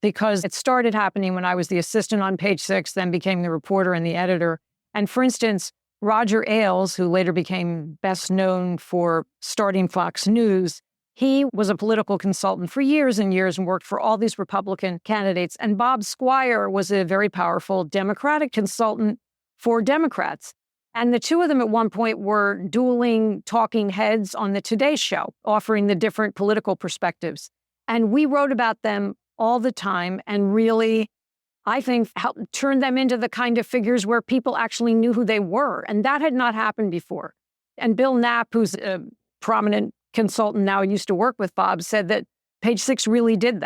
Speaker 2: because it started happening when I was the assistant on Page Six, then became the reporter and the editor. And for instance, Roger Ailes, who later became best known for starting Fox News, he was a political consultant for years and years and worked for all these Republican candidates. And Bob Squire was a very powerful Democratic consultant for Democrats. And the two of them at one point were dueling talking heads on the Today Show, offering the different political perspectives. And we wrote about them all the time and really, I think, helped turn them into the kind of figures where people actually knew who they were. And that had not happened before. And Bill Knapp, who's a prominent consultant now, used to work with Bob, said that Page Six really did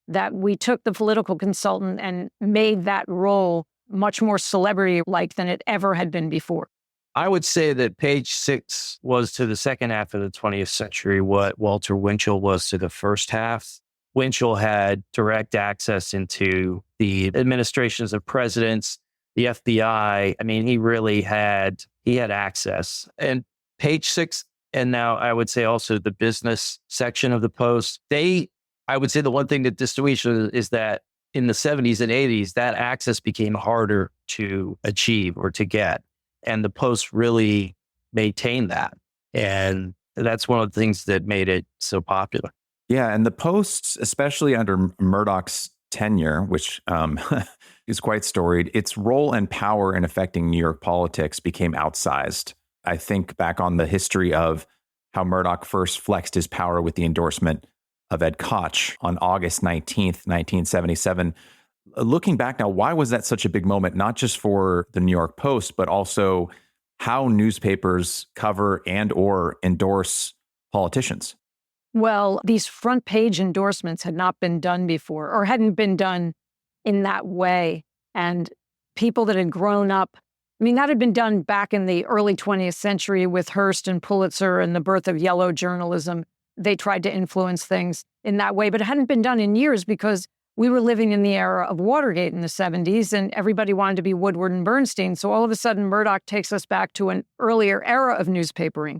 Speaker 2: that we took the political consultant and made that role much more celebrity-like than it ever had been before.
Speaker 3: I would say that Page Six was to the second half of the 20th century what Walter Winchell was to the first half. Winchell had direct access into the administrations of presidents, the FBI. I mean, he really had access. And Page Six, and now I would say also the business section of the Post, I would say the one thing that distinguishes is that in the 70s and 80s, that access became harder to achieve or to get. And the Post really maintained that. And that's one of the things that made it so popular.
Speaker 4: Yeah, and the Post, especially under Murdoch's tenure, which is quite storied, its role and power in affecting New York politics became outsized. I think back on the history of how Murdoch first flexed his power with the endorsement of Ed Koch on August 19th, 1977. Looking back now, why was that such a big moment, not just for the New York Post, but also how newspapers cover and or endorse politicians?
Speaker 2: Well, these front page endorsements had not been done before, or hadn't been done in that way. And people that had grown up, I mean, that had been done back in the early 20th century with Hearst and Pulitzer and the birth of yellow journalism. They tried to influence things in that way, but it hadn't been done in years because we were living in the era of Watergate in the 70s and everybody wanted to be Woodward and Bernstein. So all of a sudden, Murdoch takes us back to an earlier era of newspapering.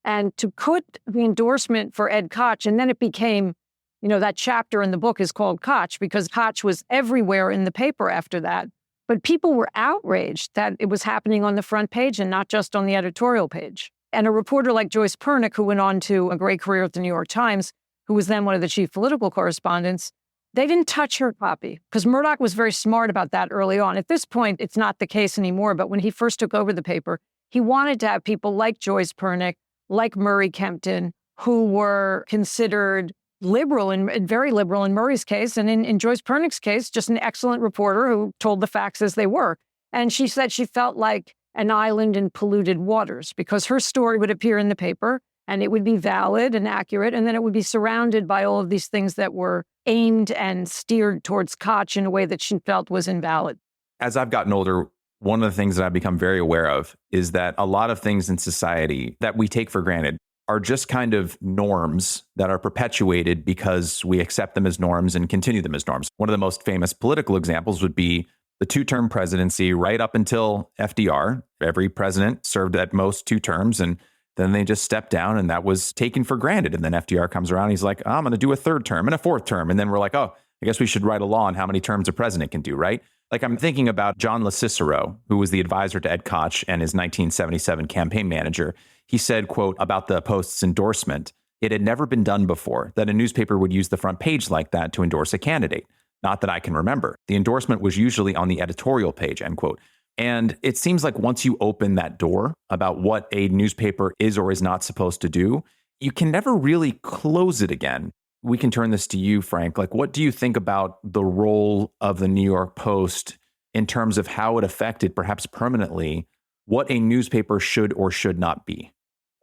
Speaker 2: And to put the endorsement for Ed Koch, and then it became, that chapter in the book is called Koch because Koch was everywhere in the paper after that. But people were outraged that it was happening on the front page and not just on the editorial page. And a reporter like Joyce Pernick, who went on to a great career at the New York Times, who was then one of the chief political correspondents, they didn't touch her copy because Murdoch was very smart about that early on. At this point, it's not the case anymore. But when he first took over the paper, he wanted to have people like Joyce Pernick, like Murray Kempton, who were considered liberal and very liberal in Murray's case. And in Joyce Pernick's case, just an excellent reporter who told the facts as they were. And she said she felt like an island in polluted waters because her story would appear in the paper and it would be valid and accurate. And then it would be surrounded by all of these things that were aimed and steered towards Koch in a way that she felt was invalid.
Speaker 4: As I've gotten older, one of the things that I've become very aware of is that a lot of things in society that we take for granted are just kind of norms that are perpetuated because we accept them as norms and continue them as norms. One of the most famous political examples would be the two-term presidency right up until FDR. Every president served at most 2 terms, and then they just stepped down, and that was taken for granted. And then FDR comes around, and he's like, I'm going to do a 3rd term and a 4th term. And then we're like, oh, I guess we should write a law on how many terms a president can do, right? Like I'm thinking about John LeCicero, who was the advisor to Ed Koch and his 1977 campaign manager. He said, quote, about the Post's endorsement, it had never been done before that a newspaper would use the front page like that to endorse a candidate. Not that I can remember. The endorsement was usually on the editorial page, end quote. And it seems like once you open that door about what a newspaper is or is not supposed to do, you can never really close it again. We can turn this to you, Frank. Like, what do you think about the role of the New York Post in terms of how it affected, perhaps permanently, what a newspaper should or should not be?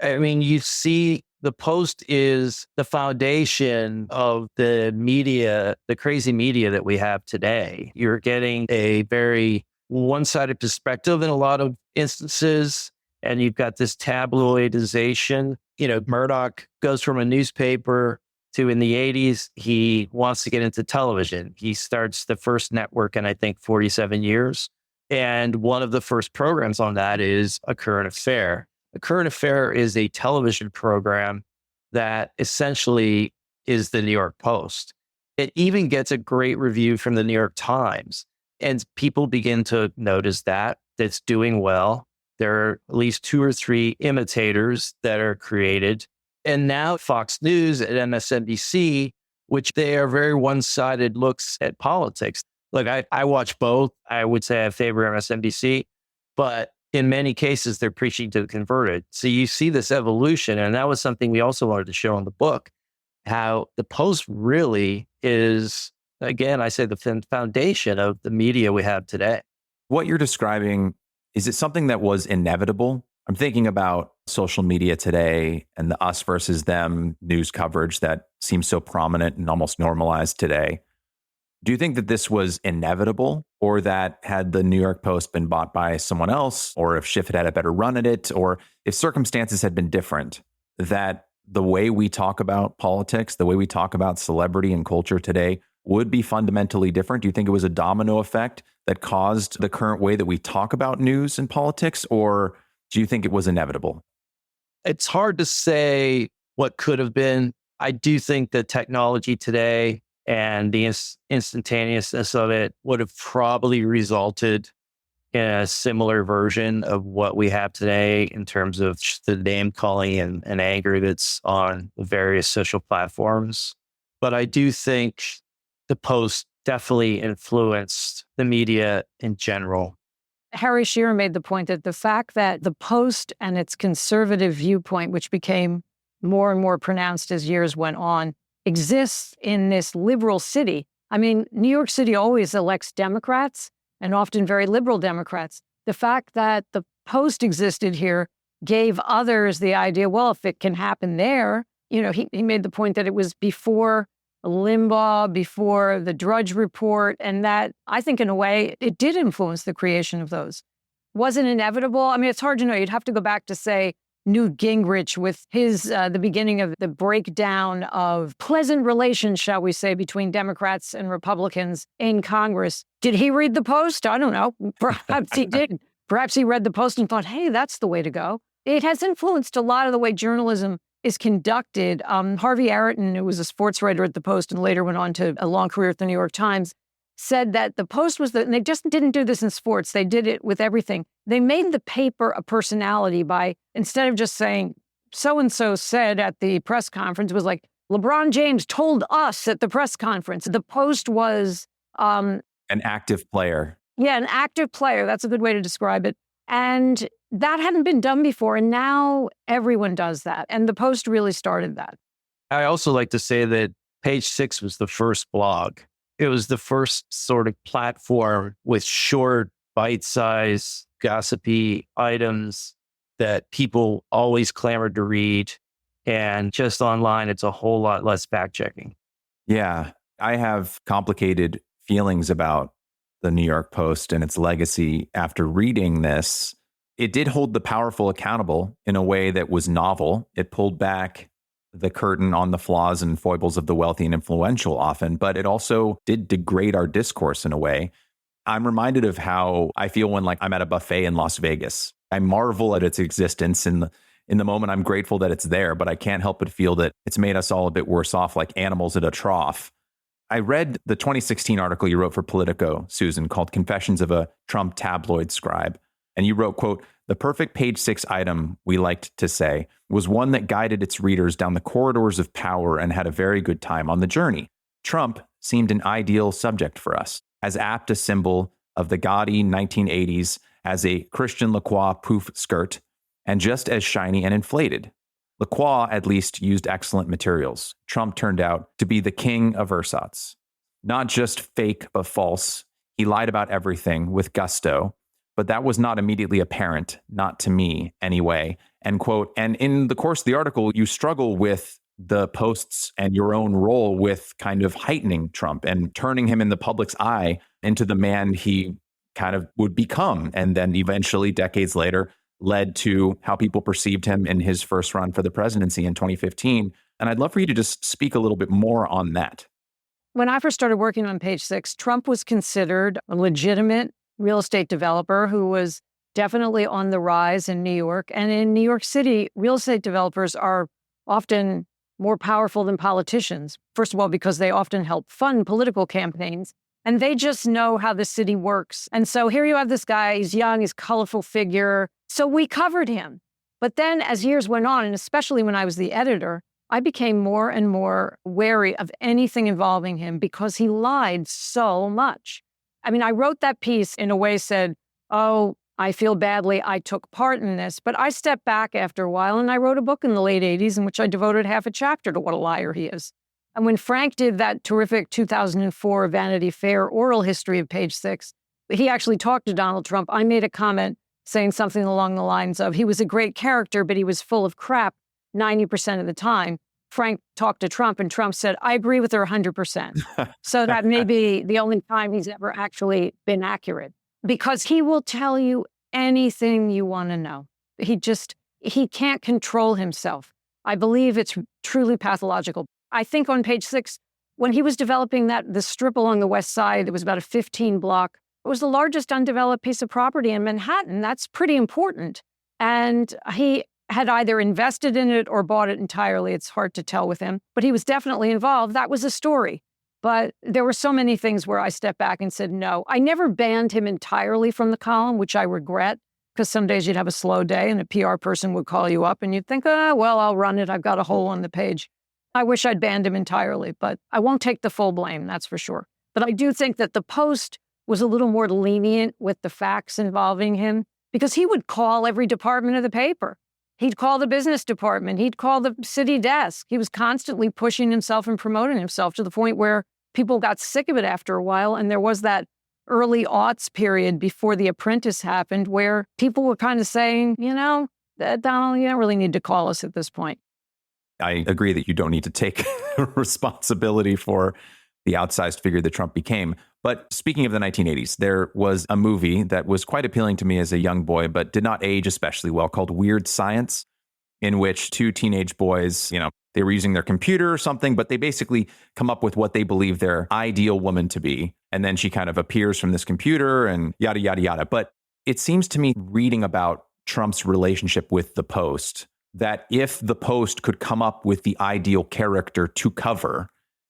Speaker 3: I mean, you see, the Post is the foundation of the media, the crazy media that we have today. You're getting a very one-sided perspective in a lot of instances, and you've got this tabloidization. Murdoch goes from a newspaper to in the 80s, he wants to get into television. He starts the first network in, I think, 47 years. And one of the first programs on that is A Current Affair. A Current Affair is a television program that essentially is the New York Post. It even gets a great review from the New York Times. And people begin to notice that it's doing well. There are at least 2 or 3 imitators that are created. And now Fox News and MSNBC, which they are very one-sided looks at politics. Look, I watch both. I would say I favor MSNBC, but in many cases, they're preaching to the converted. So you see this evolution. And that was something we also wanted to show in the book, how the Post really is, again, I say the foundation of the media we have today.
Speaker 4: What you're describing, is it something that was inevitable? I'm thinking about social media today and the us versus them news coverage that seems so prominent and almost normalized today. Do you think that this was inevitable, or that had the New York Post been bought by someone else, or if Schiff had a better run at it, or if circumstances had been different, that the way we talk about politics, the way we talk about celebrity and culture today would be fundamentally different? Do you think it was a domino effect that caused the current way that we talk about news and politics, or do you think it was inevitable?
Speaker 3: It's hard to say what could have been. I do think that technology today and the instantaneousness of it would have probably resulted in a similar version of what we have today in terms of the name calling and anger that's on the various social platforms. But I do think the Post definitely influenced the media in general.
Speaker 2: Harry Shearer made the point that the fact that the Post and its conservative viewpoint, which became more and more pronounced as years went on, exists in this liberal city. I mean, New York City always elects Democrats, and often very liberal Democrats. The fact that the Post existed here gave others the idea, well, if it can happen there, he made the point that it was before Limbaugh, before the Drudge Report, and that I think in a way it did influence the creation of those. Was it inevitable? I mean, it's hard to know. You'd have to go back to, say, Newt Gingrich with his, the beginning of the breakdown of pleasant relations, shall we say, between Democrats and Republicans in Congress. Did he read the Post? I don't know. Perhaps he did. Perhaps he read the Post and thought, hey, that's the way to go. It has influenced a lot of the way journalism is conducted. Harvey Aretin, who was a sports writer at the Post and later went on to a long career at the New York Times, said that the Post was and they just didn't do this in sports. They did it with everything. They made the paper a personality by, instead of just saying, so-and-so said at the press conference, it was like, LeBron James told us at the press conference. The Post was
Speaker 4: an active player.
Speaker 2: Yeah, an active player. That's a good way to describe it. And that hadn't been done before. And now everyone does that. And the Post really started that.
Speaker 3: I also like to say that Page Six was the first blog. It was the first sort of platform with short, bite-sized, gossipy items that people always clamored to read. And just online, it's a whole lot less fact-checking.
Speaker 4: Yeah, I have complicated feelings about the New York Post and its legacy after reading this. It did hold the powerful accountable in a way that was novel. It pulled back the curtain on the flaws and foibles of the wealthy and influential often, but it also did degrade our discourse in a way. I'm reminded of how I feel when I'm at a buffet in Las Vegas. I marvel at its existence. In the moment, I'm grateful that it's there, but I can't help but feel that it's made us all a bit worse off, like animals at a trough. I read the 2016 article you wrote for Politico, Susan, called Confessions of a Trump Tabloid Scribe. And you wrote, quote, "The perfect Page Six item, we liked to say, was one that guided its readers down the corridors of power and had a very good time on the journey. Trump seemed an ideal subject for us, as apt a symbol of the gaudy 1980s as a Christian Lacroix poof skirt, and just as shiny and inflated. Lacroix at least used excellent materials. Trump turned out to be the king of ersatz. Not just fake, but false. He lied about everything with gusto, but that was not immediately apparent, not to me anyway," end quote. And in the course of the article, you struggle with the Post's and your own role with kind of heightening Trump and turning him in the public's eye into the man he kind of would become. And then eventually, decades later, led to how people perceived him in his first run for the presidency in 2015. And I'd love for you to just speak a little bit more on that.
Speaker 2: When I first started working on Page Six, Trump was considered a legitimate real estate developer who was definitely on the rise in New York. And in New York City, real estate developers are often more powerful than politicians. First of all, because they often help fund political campaigns, and they just know how the city works. And so here you have this guy, he's young, he's a colorful figure. So we covered him. But then as years went on, and especially when I was the editor, I became more and more wary of anything involving him because he lied so much. I mean, I wrote that piece in a way said, oh, I feel badly, I took part in this. But I stepped back after a while and I wrote a book in the late 80s in which I devoted half a chapter to what a liar he is. And when Frank did that terrific 2004 Vanity Fair oral history of Page Six, he actually talked to Donald Trump. I made a comment saying something along the lines of, he was a great character, but he was full of crap 90% of the time. Frank talked to Trump and Trump said, I agree with her 100%. So that may be the only time he's ever actually been accurate, because he will tell you anything you want to know. He can't control himself. I believe it's truly pathological. I think on Page Six, when he was developing the strip along the West Side, it was about a 15 block. It was the largest undeveloped piece of property in Manhattan. That's pretty important. And he had either invested in it or bought it entirely. It's hard to tell with him, but he was definitely involved. That was a story. But there were so many things where I stepped back and said, no. I never banned him entirely from the column, which I regret, because some days you'd have a slow day and a PR person would call you up and you'd think, well, I'll run it. I've got a hole on the page. I wish I'd banned him entirely, but I won't take the full blame, that's for sure. But I do think that the Post was a little more lenient with the facts involving him, because he would call every department of the paper. He'd call the business department. He'd call the city desk. He was constantly pushing himself and promoting himself to the point where people got sick of it after a while. And there was that early aughts period before The Apprentice happened where people were kind of saying, Donald, you don't really need to call us at this point.
Speaker 4: I agree that you don't need to take responsibility for the outsized figure that Trump became. But speaking of the 1980s, there was a movie that was quite appealing to me as a young boy, but did not age especially well, called Weird Science, in which two teenage boys, they were using their computer or something, but they basically come up with what they believe their ideal woman to be. And then she kind of appears from this computer and yada, yada, yada. But it seems to me, reading about Trump's relationship with the Post, that if the Post could come up with the ideal character to cover,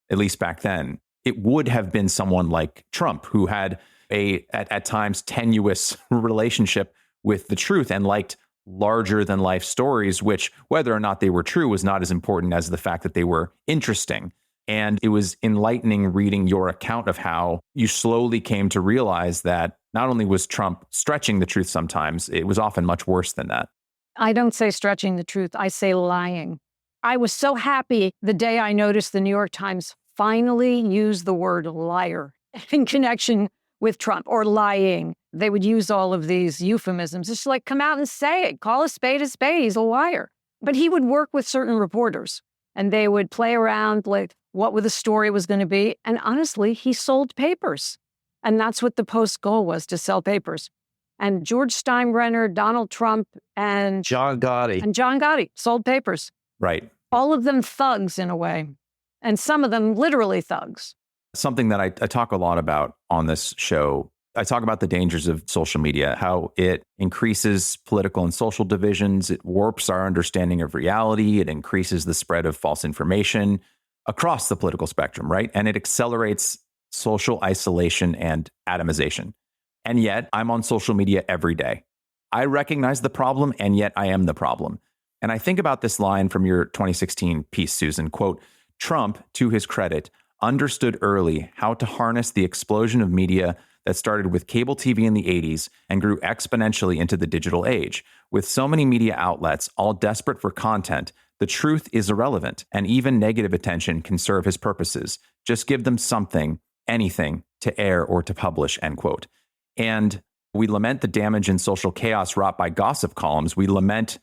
Speaker 4: at least back then, it would have been someone like Trump, who had at times tenuous relationship with the truth and liked larger than life stories, which, whether or not they were true, was not as important as the fact that they were interesting. And it was enlightening reading your account of how you slowly came to realize that not only was Trump stretching the truth sometimes, it was often much worse than that.
Speaker 2: I don't say stretching the truth. I say lying. I was so happy the day I noticed the New York Times finally used the word liar in connection with Trump, or lying. They would use all of these euphemisms. It's like, come out and say it. Call a spade, he's a liar. But he would work with certain reporters and they would play around like what the story was going to be. And honestly, he sold papers. And that's what the Post's goal was, to sell papers. And George Steinbrenner, Donald Trump, and
Speaker 3: John Gotti
Speaker 2: sold papers.
Speaker 4: Right.
Speaker 2: All of them thugs in a way. And some of them literally thugs.
Speaker 4: Something that I talk a lot about on this show, I talk about the dangers of social media, how it increases political and social divisions, it warps our understanding of reality, it increases the spread of false information across the political spectrum, right? And it accelerates social isolation and atomization. And yet I'm on social media every day. I recognize the problem, and yet I am the problem. And I think about this line from your 2016 piece, Susan, quote, Trump, to his credit, understood early how to harness the explosion of media that started with cable TV in the 80s and grew exponentially into the digital age. With so many media outlets, all desperate for content, the truth is irrelevant, and even negative attention can serve his purposes. Just give them something, anything, to air or to publish, end quote. And we lament the damage and social chaos wrought by gossip columns. We lament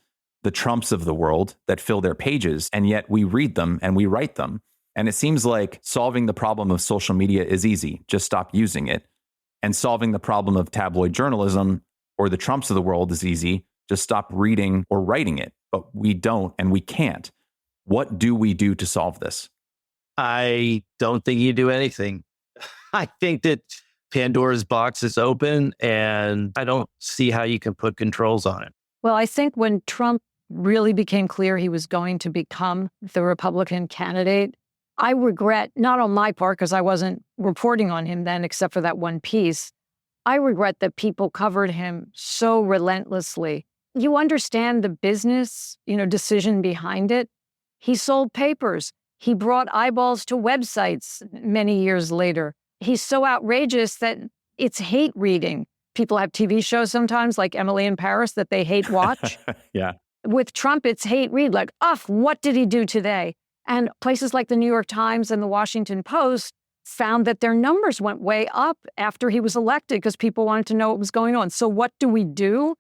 Speaker 4: the Trumps of the world that fill their pages, and yet we read them and we write them. And it seems like solving the problem of social media is easy. Just stop using it. And solving the problem of tabloid journalism or the Trumps of the world is easy. Just stop reading or writing it. But we don't, and we can't. What do we do to solve this?
Speaker 3: I don't think you do anything. I think that Pandora's box is open, and I don't see how you can put controls on it.
Speaker 2: Well, I think when Trump really became clear he was going to become the Republican candidate, I regret, not on my part, because I wasn't reporting on him then, except for that one piece, I regret that people covered him so relentlessly. You understand the business, decision behind it. He sold papers. He brought eyeballs to websites many years later. He's so outrageous that it's hate reading. People have TV shows sometimes like Emily in Paris that they hate watch.
Speaker 4: Yeah.
Speaker 2: With Trump, it's hate read, like, what did he do today? And places like the New York Times and the Washington Post found that their numbers went way up after he was elected because people wanted to know what was going on. So what do we do?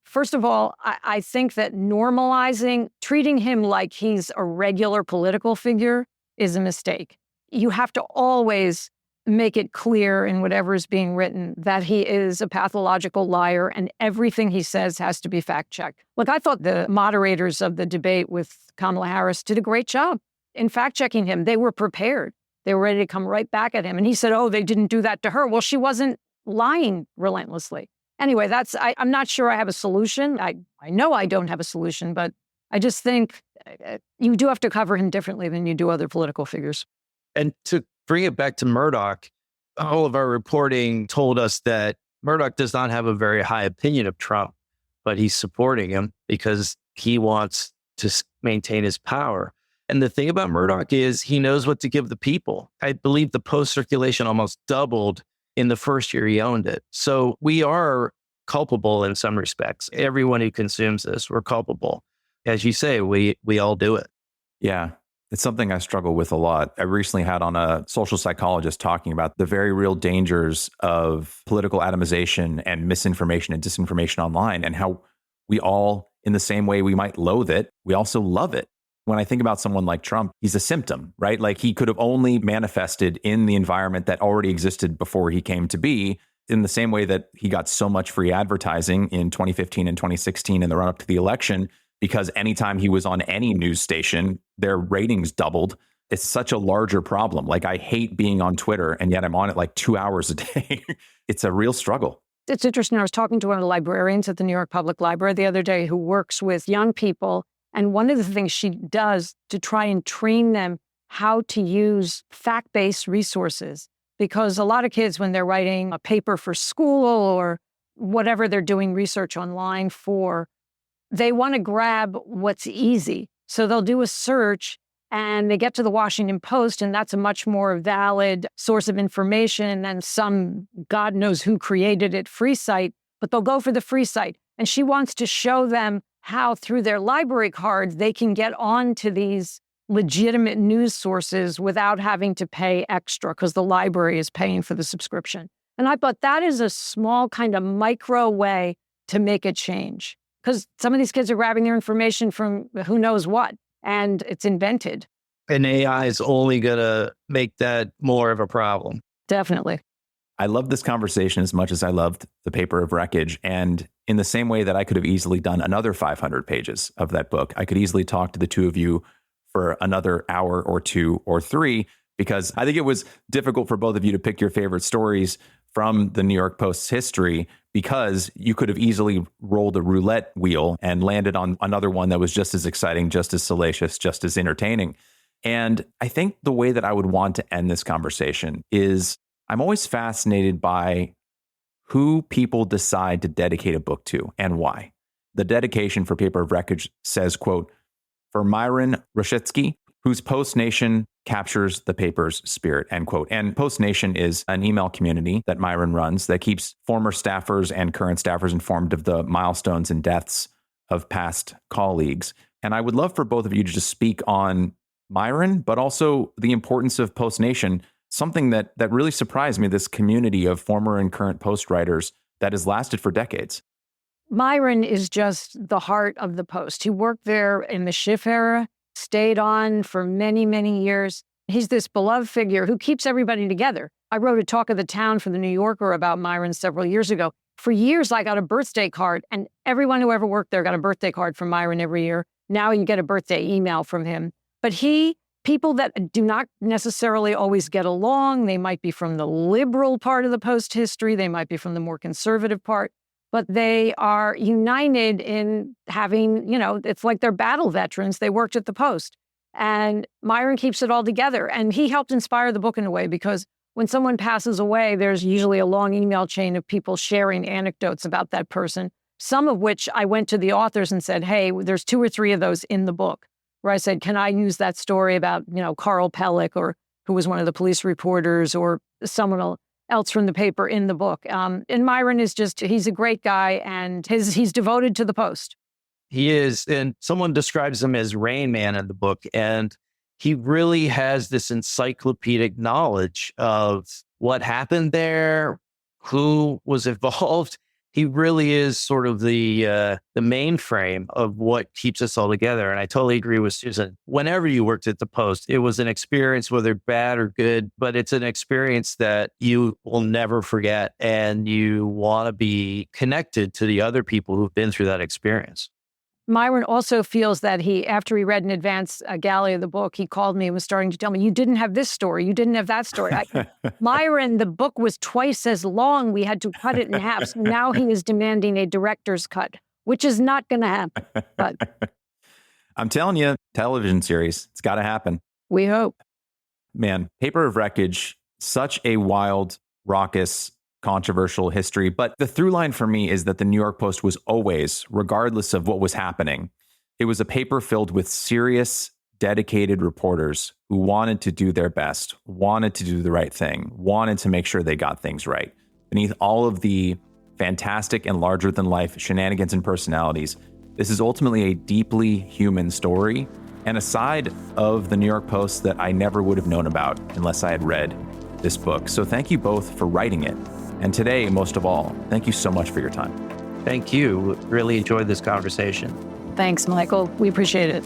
Speaker 2: First of all, I think that normalizing, treating him like he's a regular political figure is a mistake. You have to always make it clear in whatever is being written that he is a pathological liar and everything he says has to be fact-checked. Look, I thought the moderators of the debate with Kamala Harris did a great job in fact-checking him. They were prepared. They were ready to come right back at him. And he said, they didn't do that to her. Well, she wasn't lying relentlessly. Anyway, I'm not sure I have a solution. I know I don't have a solution, but I just think you do have to cover him differently than you do other political figures.
Speaker 3: And to bring it back to Murdoch, all of our reporting told us that Murdoch does not have a very high opinion of Trump, but he's supporting him because he wants to maintain his power. And the thing about Murdoch is he knows what to give the people. I believe the Post circulation almost doubled in the first year he owned it. So we are culpable in some respects. Everyone who consumes this, we're culpable. As you say, we all do it.
Speaker 4: Yeah. It's something I struggle with a lot. I recently had on a social psychologist talking about the very real dangers of political atomization and misinformation and disinformation online, and how we all, in the same way we might loathe it, we also love it. When I think about someone like Trump, he's a symptom, right? Like he could have only manifested in the environment that already existed before he came to be, in the same way that he got so much free advertising in 2015 and 2016 in the run up to the election, because anytime he was on any news station, their ratings doubled. It's such a larger problem. Like I hate being on Twitter, and yet I'm on it like 2 hours a day. It's a real struggle.
Speaker 2: It's interesting. I was talking to one of the librarians at the New York Public Library the other day who works with young people. And one of the things she does to try and train them how to use fact-based resources, because a lot of kids, when they're writing a paper for school or whatever they're doing research online for, they want to grab what's easy. So they'll do a search and they get to the Washington Post, and that's a much more valid source of information. And then some, God knows who created it, free site, but they'll go for the free site. And she wants to show them how through their library cards, they can get on to these legitimate news sources without having to pay extra because the library is paying for the subscription. And I thought that is a small kind of micro way to make a change, because some of these kids are grabbing their information from who knows what, and it's invented.
Speaker 3: And AI is only going to make that more of a problem.
Speaker 2: Definitely.
Speaker 4: I love this conversation as much as I loved the paper of wreckage. And in the same way that I could have easily done another 500 pages of that book, I could easily talk to the two of you for another hour or two or three, because I think it was difficult for both of you to pick your favorite stories from the New York Post's history, because you could have easily rolled a roulette wheel and landed on another one that was just as exciting, just as salacious, just as entertaining. And I think the way that I would want to end this conversation is I'm always fascinated by who people decide to dedicate a book to and why. The dedication for Paper of Wreckage says, quote, "For Myron Roshetsky, whose Post Nation captures the paper's spirit," end quote. And Post Nation is an email community that Myron runs that keeps former staffers and current staffers informed of the milestones and deaths of past colleagues. And I would love for both of you to just speak on Myron, but also the importance of Post Nation, something that really surprised me, this community of former and current Post writers that has lasted for decades.
Speaker 2: Myron is just the heart of the Post. He worked there in the Schiff era, stayed on for many, many years. He's this beloved figure who keeps everybody together. I wrote a talk of the town for the New Yorker about Myron several years ago. For years, I got a birthday card, and everyone who ever worked there got a birthday card from Myron every year. Now you get a birthday email from him. But people that do not necessarily always get along, they might be from the liberal part of the Post history, they might be from the more conservative part, but they are united in having, it's like they're battle veterans. They worked at the Post. And Myron keeps it all together. And he helped inspire the book in a way, because when someone passes away, there's usually a long email chain of people sharing anecdotes about that person, some of which I went to the authors and said, hey, there's 2 or 3 of those in the book, where I said, can I use that story about, Carl Pellick, or who was one of the police reporters, or someone else from the paper in the book. And Myron is he's a great guy, and he's devoted to the Post.
Speaker 3: He is, and someone describes him as Rain Man in the book, and he really has this encyclopedic knowledge of what happened there, who was involved. He really is sort of the mainframe of what keeps us all together. And I totally agree with Susan. Whenever you worked at the Post, it was an experience, whether bad or good, but it's an experience that you will never forget, and you want to be connected to the other people who've been through that experience.
Speaker 2: Myron also feels that after he read in advance a galley of the book, he called me and was starting to tell me, you didn't have this story, you didn't have that story. Myron, the book was twice as long. We had to cut it in half. So now he is demanding a director's cut, which is not going to happen. But
Speaker 4: I'm telling you, television series, it's got to happen.
Speaker 2: We hope.
Speaker 4: Man, Paper of Wreckage, such a wild, raucous, controversial history. But the through line for me is that the New York Post was always, regardless of what was happening, it was a paper filled with serious, dedicated reporters who wanted to do their best, wanted to do the right thing, wanted to make sure they got things right. Beneath all of the fantastic and larger than life shenanigans and personalities, this is ultimately a deeply human story and a side of the New York Post that I never would have known about unless I had read this book. So thank you both for writing it. And today, most of all, thank you so much for your time.
Speaker 3: Thank you. Really enjoyed this conversation.
Speaker 2: Thanks, Michael. We appreciate it.